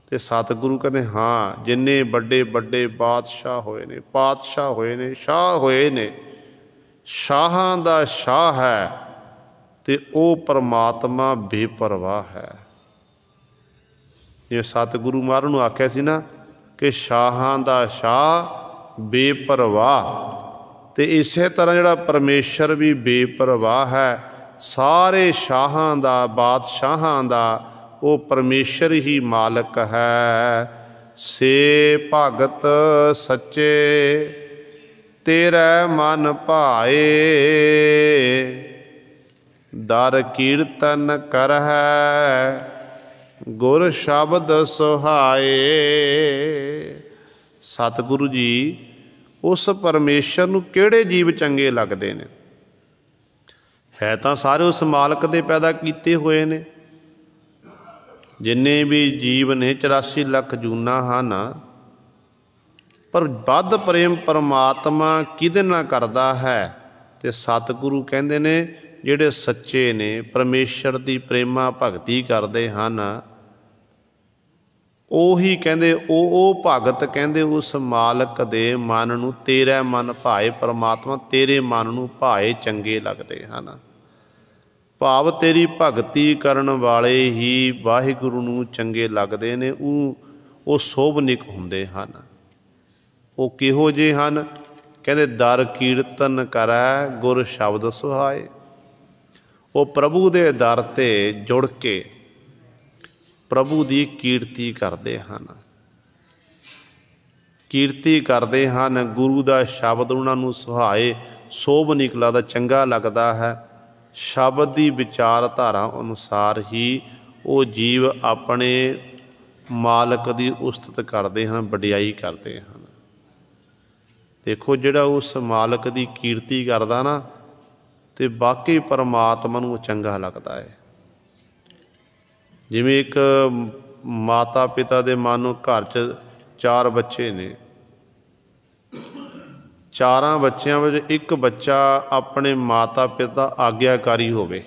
ਅਤੇ ਸਤਿਗੁਰੂ ਕਹਿੰਦੇ ਹਾਂ, ਜਿੰਨੇ ਵੱਡੇ ਵੱਡੇ ਬਾਦਸ਼ਾਹ ਹੋਏ ਨੇ, ਪਾਤਸ਼ਾਹ ਹੋਏ ਨੇ, ਸ਼ਾਹ ਹੋਏ ਨੇ, ਸ਼ਾਹਾਂ ਦਾ ਸ਼ਾਹ ਹੈ ਤੇ ਉਹ ਪਰਮਾਤਮਾ ਬੇਪਰਵਾਹ ਹੈ। ਜਿਵੇਂ ਸਤਿਗੁਰੂ ਮਹਾਰਾਜ ਨੂੰ ਆਖਿਆ ਸੀ ਨਾ ਕਿ ਸ਼ਾਹਾਂ ਦਾ ਸ਼ਾਹ ਬੇਪਰਵਾਹ, ਤੇ ਇਸੇ ਤਰ੍ਹਾਂ ਜਿਹੜਾ ਪਰਮੇਸ਼ਰ ਵੀ ਬੇਪਰਵਾਹ ਹੈ। ਸਾਰੇ ਸ਼ਾਹਾਂ ਦਾ, ਬਾਦਸ਼ਾਹਾਂ ਦਾ ਉਹ ਪਰਮੇਸ਼ਰ ਹੀ ਮਾਲਕ ਹੈ। ਸੇ ਭਗਤ ਸੱਚੇ ਤੇਰੇ ਮਨ ਭਾਏ, ਦਰ ਕੀਰਤਨ ਕਰਹਿ ਗੁਰ ਸ਼ਬਦ ਸੁਹਾਏ। ਸਤਿਗੁਰੂ ਜੀ ਉਸ ਪਰਮੇਸ਼ਰ ਨੂੰ ਕਿਹੜੇ ਜੀਵ ਚੰਗੇ ਲੱਗਦੇ ਨੇ? ਹੈ ਤਾਂ ਸਾਰੇ ਉਸ ਮਾਲਕ ਦੇ ਪੈਦਾ ਕੀਤੇ ਹੋਏ ਨੇ। ਜਿੰਨੇ ਵੀ ਜੀਵ ਨੇ 84 ਲੱਖ ਜੂਨਾਂ ਹਨ, ਪਰ ਵੱਧ ਪ੍ਰੇਮ ਪਰਮਾਤਮਾ ਕਿਹਦੇ ਨਾਲ ਕਰਦਾ ਹੈ? ਤੇ ਸਤਿਗੁਰੂ ਕਹਿੰਦੇ ਨੇ ਜਿਹੜੇ ਸੱਚੇ ਨੇ, ਪਰਮੇਸ਼ਰ ਦੀ ਪ੍ਰੇਮਾ ਭਗਤੀ ਕਰਦੇ ਹਨ, ਉਹੀ ਕਹਿੰਦੇ ਉਹ ਭਗਤ ਕਹਿੰਦੇ ਉਸ ਮਾਲਕ ਦੇ ਮਨ ਨੂੰ, ਤੇਰਾ ਮਨ ਭਾਏ, ਪਰਮਾਤਮਾ ਤੇਰੇ ਮਨ ਨੂੰ ਭਾਏ, ਚੰਗੇ ਲੱਗਦੇ ਹਨ। ਭਾਵ ਤੇਰੀ ਭਗਤੀ ਕਰਨ ਵਾਲੇ ਹੀ ਵਾਹਿਗੁਰੂ ਨੂੰ ਚੰਗੇ ਲੱਗਦੇ ਨੇ। ਉਹ ਸੋਭਨਿਕ ਹੁੰਦੇ ਹਨ। ਉਹ ਕਿਹੋ ਜਿਹੇ ਹਨ? ਕਹਿੰਦੇ ਦਰ ਕੀਰਤਨ ਕਰੈ ਗੁਰ ਸ਼ਬਦ ਸੁਹਾਏ। ਉਹ ਪ੍ਰਭੂ ਦੇ ਦਰ 'ਤੇ ਜੁੜ ਕੇ ਪ੍ਰਭੂ ਦੀ ਕੀਰਤੀ ਕਰਦੇ ਹਨ, ਕੀਰਤੀ ਕਰਦੇ ਹਨ। ਗੁਰੂ ਦਾ ਸ਼ਬਦ ਉਹਨਾਂ ਨੂੰ ਸੁਹਾਏ, ਸੋਭਨਿਕ ਲੱਗਦਾ, ਚੰਗਾ ਲੱਗਦਾ ਹੈ। ਸ਼ਬਦ ਦੀ ਵਿਚਾਰਧਾਰਾ ਅਨੁਸਾਰ ਹੀ ਉਹ ਜੀਵ ਆਪਣੇ ਮਾਲਕ ਦੀ ਉਸਤਤ ਕਰਦੇ ਹਨ, ਵਡਿਆਈ ਕਰਦੇ ਹਨ। ਦੇਖੋ ਜਿਹੜਾ ਉਸ ਮਾਲਕ ਦੀ ਕੀਰਤੀ ਕਰਦਾ ਨਾ, ਤੇ ਬਾਕੀ ਪਰਮਾਤਮਾ ਨੂੰ ਚੰਗਾ ਲੱਗਦਾ ਹੈ। ਜਿਵੇਂ ਇੱਕ ਮਾਤਾ ਪਿਤਾ ਦੇ ਮਾਨੋ ਘਰ 'ਚ 4 ਬੱਚੇ ਨੇ, 4 ਬੱਚਿਆਂ ਵਿੱਚ ਇੱਕ ਬੱਚਾ ਆਪਣੇ ਮਾਤਾ ਪਿਤਾ ਆਗਿਆਕਾਰੀ ਹੋਵੇ,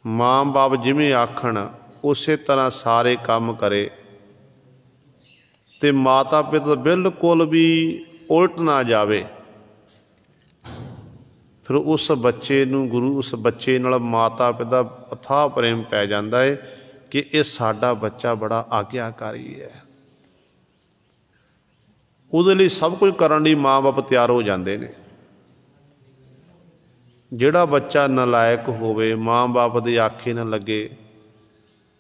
ਮਾਂ ਬਾਪ ਜਿਵੇਂ ਆਖਣ ਉਸੇ ਤਰ੍ਹਾਂ ਸਾਰੇ ਕੰਮ ਕਰੇ, ਤੇ ਮਾਤਾ ਪਿਤਾ ਬਿਲਕੁਲ ਵੀ ਉਲਟ ਨਾ ਜਾਵੇ, ਫਿਰ ਉਸ ਬੱਚੇ ਨੂੰ ਉਸ ਬੱਚੇ ਨਾਲ ਮਾਤਾ ਪਿਤਾ ਅਥਾਹ ਪ੍ਰੇਮ ਪੈ ਜਾਂਦਾ ਹੈ ਕਿ ਇਹ ਸਾਡਾ ਬੱਚਾ ਬੜਾ ਆਗਿਆਕਾਰੀ ਹੈ। ਉਹਦੇ ਲਈ ਸਭ ਕੁਝ ਕਰਨ ਲਈ ਮਾਂ ਬਾਪ ਤਿਆਰ ਹੋ ਜਾਂਦੇ ਨੇ। ਜਿਹੜਾ ਬੱਚਾ ਨਲਾਇਕ ਹੋਵੇ, ਮਾਂ ਬਾਪ ਦੇ ਆਖੇ ਨਾ ਲੱਗੇ,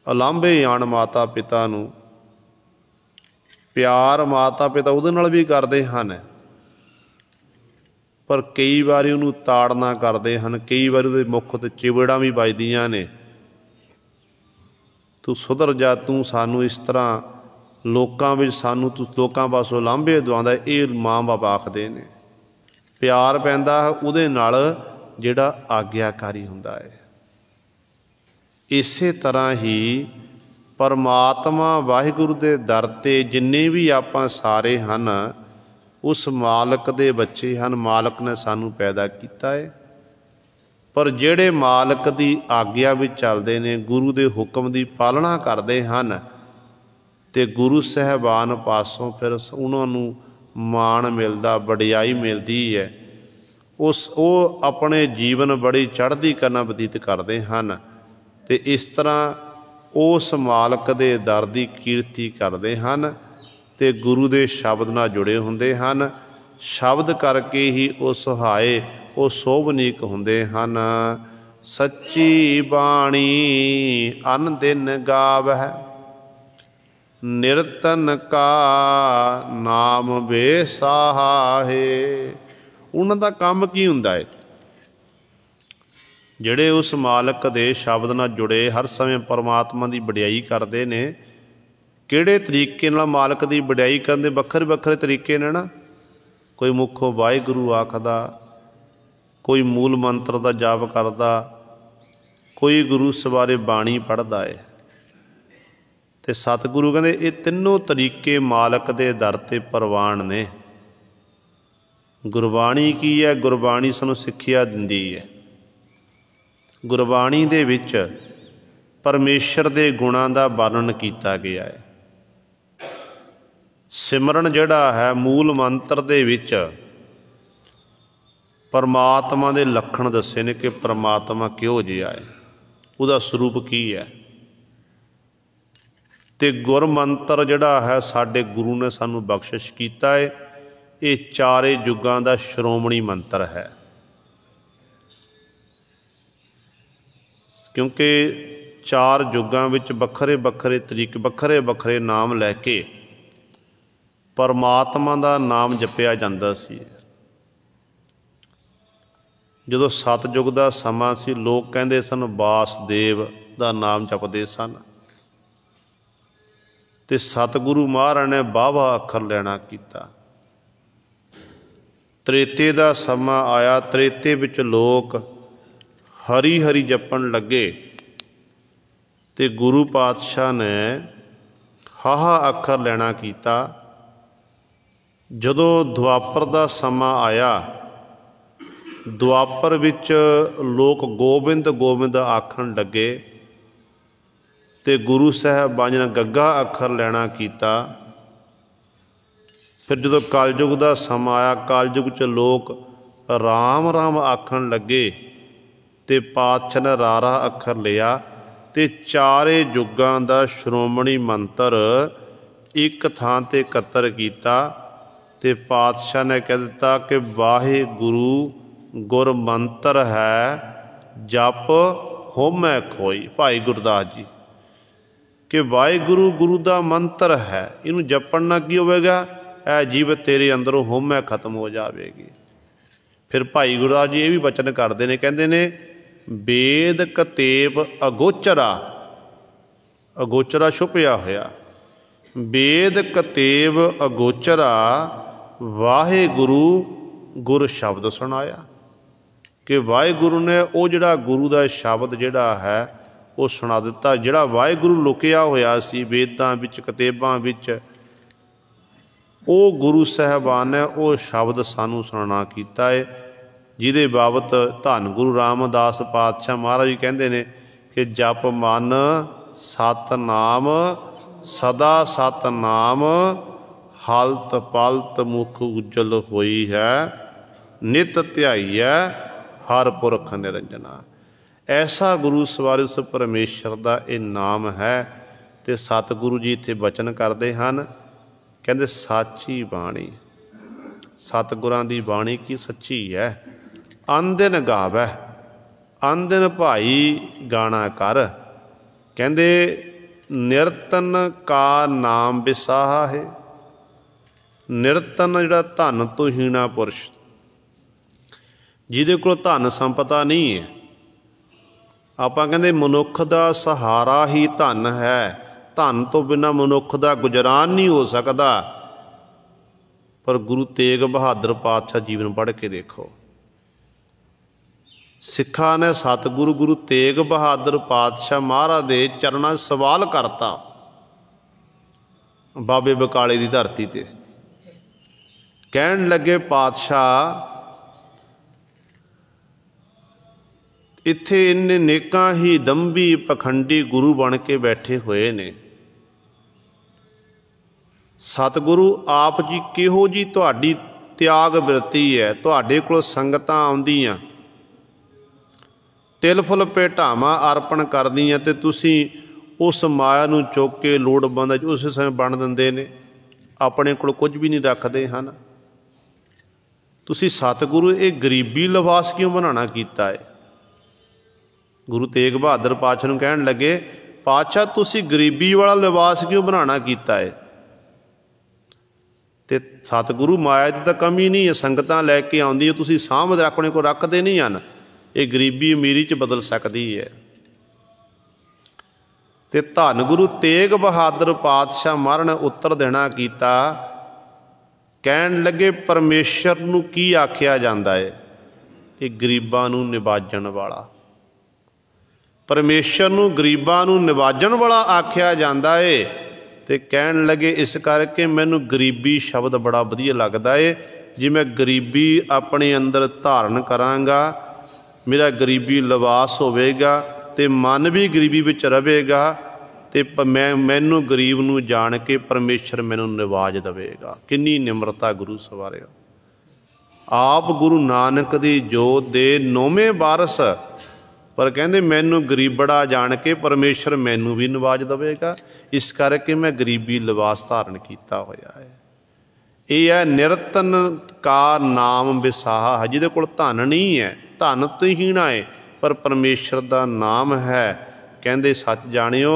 ਉਲਾਂਭੇ ਆਣ ਮਾਤਾ ਪਿਤਾ ਨੂੰ, ਪਿਆਰ ਮਾਤਾ ਪਿਤਾ ਉਹਦੇ ਨਾਲ ਵੀ ਕਰਦੇ ਹਨ, ਪਰ ਕਈ ਵਾਰੀ ਉਹਨੂੰ ਤਾੜਨਾ ਕਰਦੇ ਹਨ। ਕਈ ਵਾਰੀ ਉਹਦੇ ਮੁੱਖ 'ਤੇ ਚਿਬੜਾਂ ਵੀ ਵੱਜਦੀਆਂ ਨੇ, ਤੂੰ ਸੁਧਰ ਜਾ, ਤੂੰ ਸਾਨੂੰ ਇਸ ਤਰ੍ਹਾਂ ਲੋਕਾਂ ਵਿੱਚ ਸਾਨੂੰ ਤੂੰ ਲੋਕਾਂ ਪਾਸੋਂ ਲਾਂਭੇ ਦਵਾਉਂਦਾ। ਇਹ ਮਾਂ ਬਾਪ ਆਖਦੇ ਨੇ। ਪਿਆਰ ਪੈਂਦਾ ਉਹਦੇ ਨਾਲ ਜਿਹੜਾ ਆਗਿਆਕਾਰੀ ਹੁੰਦਾ ਹੈ। ਇਸੇ ਤਰ੍ਹਾਂ ਹੀ ਪਰਮਾਤਮਾ ਵਾਹਿਗੁਰੂ ਦੇ ਦਰ 'ਤੇ ਜਿੰਨੇ ਵੀ ਆਪਾਂ ਸਾਰੇ ਹਨ, ਉਸ ਮਾਲਕ ਦੇ ਬੱਚੇ ਹਨ। ਮਾਲਕ ਨੇ ਸਾਨੂੰ ਪੈਦਾ ਕੀਤਾ ਹੈ, ਪਰ ਜਿਹੜੇ ਮਾਲਕ ਦੀ ਆਗਿਆ ਵਿੱਚ ਚੱਲਦੇ ਨੇ, ਗੁਰੂ ਦੇ ਹੁਕਮ ਦੀ ਪਾਲਣਾ ਕਰਦੇ ਹਨ, ਤੇ ਗੁਰੂ ਸਾਹਿਬਾਨ ਪਾਸੋਂ ਫਿਰ ਉਹਨਾਂ ਨੂੰ ਮਾਣ ਮਿਲਦਾ, ਵਡਿਆਈ ਮਿਲਦੀ ਹੈ। ਉਹ ਆਪਣੇ ਜੀਵਨ ਬੜੀ ਚੜ੍ਹਦੀ ਕਲਾ ਬਤੀਤ ਕਰਦੇ ਹਨ, ਤੇ ਇਸ ਤਰ੍ਹਾਂ ਉਸ ਮਾਲਕ ਦੇ ਦਰ ਦੀ ਕੀਰਤੀ ਕਰਦੇ ਹਨ, ਤੇ ਗੁਰੂ ਦੇ ਸ਼ਬਦ ਨਾਲ ਜੁੜੇ ਹੁੰਦੇ ਹਨ। ਸ਼ਬਦ ਕਰਕੇ ਹੀ ਉਹ ਸੁਹਾਏ, ਉਹ ਸੋਭਨੀਕ ਹੁੰਦੇ ਹਨ। ਸੱਚੀ ਬਾਣੀ ਅਨ ਦਿਨ ਗਾਵਹਿ, ਨਿਰਤਨ ਕਾ ਨਾਮ ਬੇਸਾਹੇ। ਉਹਨਾਂ ਦਾ ਕੰਮ ਕੀ ਹੁੰਦਾ ਹੈ? ਜਿਹੜੇ ਉਸ ਮਾਲਕ ਦੇ ਸ਼ਬਦ ਨਾਲ ਜੁੜੇ, ਹਰ ਸਮੇਂ ਪਰਮਾਤਮਾ ਦੀ ਵਡਿਆਈ ਕਰਦੇ ਨੇ। ਕਿਹੜੇ ਤਰੀਕੇ ਨਾਲ ਮਾਲਕ ਦੀ ਵਡਿਆਈ ਕਰਨ ਦੇ ਵੱਖਰੇ ਵੱਖਰੇ ਤਰੀਕੇ ਨੇ ਨਾ। ਕੋਈ ਮੁੱਖੋਂ ਵਾਹਿਗੁਰੂ ਆਖਦਾ, ਕੋਈ ਮੂਲ ਮੰਤਰ ਦਾ ਜਾਪ ਕਰਦਾ, ਕੋਈ ਗੁਰੂ ਸਵਾਰੇ ਬਾਣੀ ਪੜ੍ਹਦਾ ਹੈ। ਤੇ ਸਤਿਗੁਰੂ ਕਹਿੰਦੇ ਇਹ ਤਿੰਨੋਂ ਤਰੀਕੇ ਮਾਲਕ ਦੇ ਦਰ 'ਤੇ ਪ੍ਰਵਾਨ ਨੇ। ਗੁਰਬਾਣੀ ਕੀ ਹੈ? ਗੁਰਬਾਣੀ ਸਾਨੂੰ ਸਿੱਖਿਆ ਦਿੰਦੀ ਹੈ। ਗੁਰਬਾਣੀ ਦੇ ਵਿੱਚ ਪਰਮੇਸ਼ਰ ਦੇ ਗੁਣਾਂ ਦਾ ਵਰਣਨ ਕੀਤਾ ਗਿਆ ਹੈ। ਸਿਮਰਨ ਜਿਹੜਾ ਹੈ, ਮੂਲ ਮੰਤਰ ਦੇ ਵਿੱਚ परमात्मा के लक्षण दसे ने कि परमात्मा किहो जिहा है, उहदा स्वरूप की है। तो गुरमंत्र जिहड़ा है साडे गुरु ने सानू बख्शिश कीता है, ये चारे युगां दा श्रोमणी मंत्र है। क्योंकि चार युगां विच बखरे बखरे तरीके बखरे बखरे नाम लैके परमात्मा का नाम जपिया जाता सी। जदों सतयुग का समा सी, लोग कहते सन वासदेव का नाम जपते सन, ते सतगुरु महाराज ने वाहवा अखर लेना कीता। त्रेते का समा आया, त्रेते विच लोग हरी हरी जपन लगे, ते गुरु पातशाह ने हाहा अखर लेना कीता। जदों दुआपर का समा आया, दुआपर विच लोग गोबिंद गोबिंद आखण लगे, ते गुरु साहबान ने गग्गा अखर लेना कीता। फिर जदों कलयुग का समा आया, कलयुग च लोग राम राम आखण लगे, ते पातशाह ने रारा अखर लिया, ते चारे युगां दा श्रोमणी मंत्र एक थां ते इकत्तर कीता। ते पातशाह ने कह दिता कि वाहिगुरु गुर मंत्र है, जप होमै खोई। भाई गुरदास जी कि वाहिगुरु गुरु का मंत्र है, इनू जपण ना की होवेगा, ऐ जीव तेरे अंदरों होमै खत्म हो जाएगी। फिर भाई गुरदास जी ये भी वचन करते हैं, कहते ने वेद कतेब अगोचरा, अगोचरा छुपिया होया, वेद कतेब अगोचरा वाहिगुरु गुर शब्द सुनाया। कि वाहिगुरु ने वो जिहड़ा गुरु का शब्द जिहड़ा है वो सुना दिता, जिहड़ा वाहिगुरु लुकिया होया सी वेदां विच कतेबां विच, वो गुरु साहबान ने वो शब्द सानू सुनाना कीता है। जिहदे बाबत धन गुरु रामदास पातशाह महाराज जी कहते हैं कि जप मन सतनाम सदा सतनाम, हालत पालत मुख उज्जल होई है, नित ध्याईऐ हर पुरख निरंजना। ऐसा गुरु सवारे उस परमेश्वर का ये नाम है। तो सतगुरु जी इत्थे बचन करते हैं, कहते साची बाणी, सतगुरां दी बाणी की सच्ची है। आंदिन गावै आंदिन भाई गाना कर, कहते निरतन का नाम विसाहा है। निरतन जिहड़ा धन तो हीना पुरुष, जिहदे कोल धन संपदा नहीं है, आपां कहंदे मनुख दा सहारा ही धन है, धन तो बिना मनुख दा गुजरान नहीं हो सकता। पर गुरु तेग बहादुर पातशाह जीवन पढ़ के देखो, सिखा ने सतगुरु गुरु तेग बहादुर पातशाह महाराज दे चरणां सवाल करता, बाबे बकाले की धरती ते कहन लगे पातशाह इत्थे इन्ने नेकां ही दंभी पखंडी गुरु बन के बैठे हुए ने, सतगुरु आप जी किहो जी तुहाडी त्याग बिरती है, तुहाडे कोल संगतां आउंदियां तिल फुल भेटावां अर्पण करदियां ते तुसीं उस माया नूं चुक के लोड़वंद उस समय बन दिंदे ने, अपने कोल कुछ भी नहीं रखते हैं। तुसीं सतगुरु ये गरीबी लिबास क्यों बनाना कीता है? गुरु तेग बहादुर पातशाह नूं कहण लगे, पातशाह तुसीं गरीबी वाला लिबास क्यों बनाना कीता है? ते सतगुरु माया की तो कमी नहीं है, संगतां लैके आउंदी तुसीं सामभ अपने को रखते नहीं हैं, ये गरीबी अमीरी च बदल सकती है। ते धन गुरु तेग बहादुर पातशाह महाराज ने उत्तर देना कीता, कहन लगे परमेश्वर नूं की आख्या जांदा है? ये गरीबां नूं निवाजण वाला, परमेश्वर नूं गरीबां नूं निवाजण वाला आख्या जांदा है। ते कहन लगे इस करके मैनूं गरीबी शब्द बड़ा वधिया लगदा है, जे मैं गरीबी अपने अंदर धारण करांगा, मेरा गरीबी लिबास होवेगा ते मन भी गरीबी विच रहेगा, ते मैनूं गरीब नूं जाण के परमेश्वर मैनूं निवाज देवेगा। किन्नी निमरता गुरु सवारियो। आप गुरु नानक दी जोत दे 9वें वारस, पर कहते मैनू गरीबड़ा जान के परमेश्वर मैनू भी नवाज देवेगा, इस करके मैं गरीबी लिबास धारण किया होया है। यह है निरतन का नाम विसाहा है, जिहदे कोल धन नहीं है, धन तो हीना है, पर परमेश्वर का नाम है। कहते सच जानियो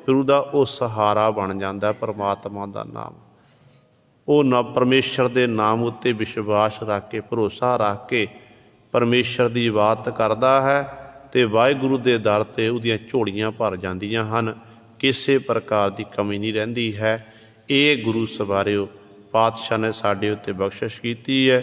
फिर उहदा वो सहारा बन जाता है, परमात्मा का नाम। वो ना परमेश्वर के नाम उत्ते विश्वास रख के, भरोसा रख के परमेश्वर की बात करता है, तो वाहिगुरू के दर ते उहदियां झोलियां भर जांदियां हन, किसी प्रकार की कमी नहीं रहिंदी है। ये गुरु सवारियो पातशाह ने साडे उत्ते बख्शिश कीती है।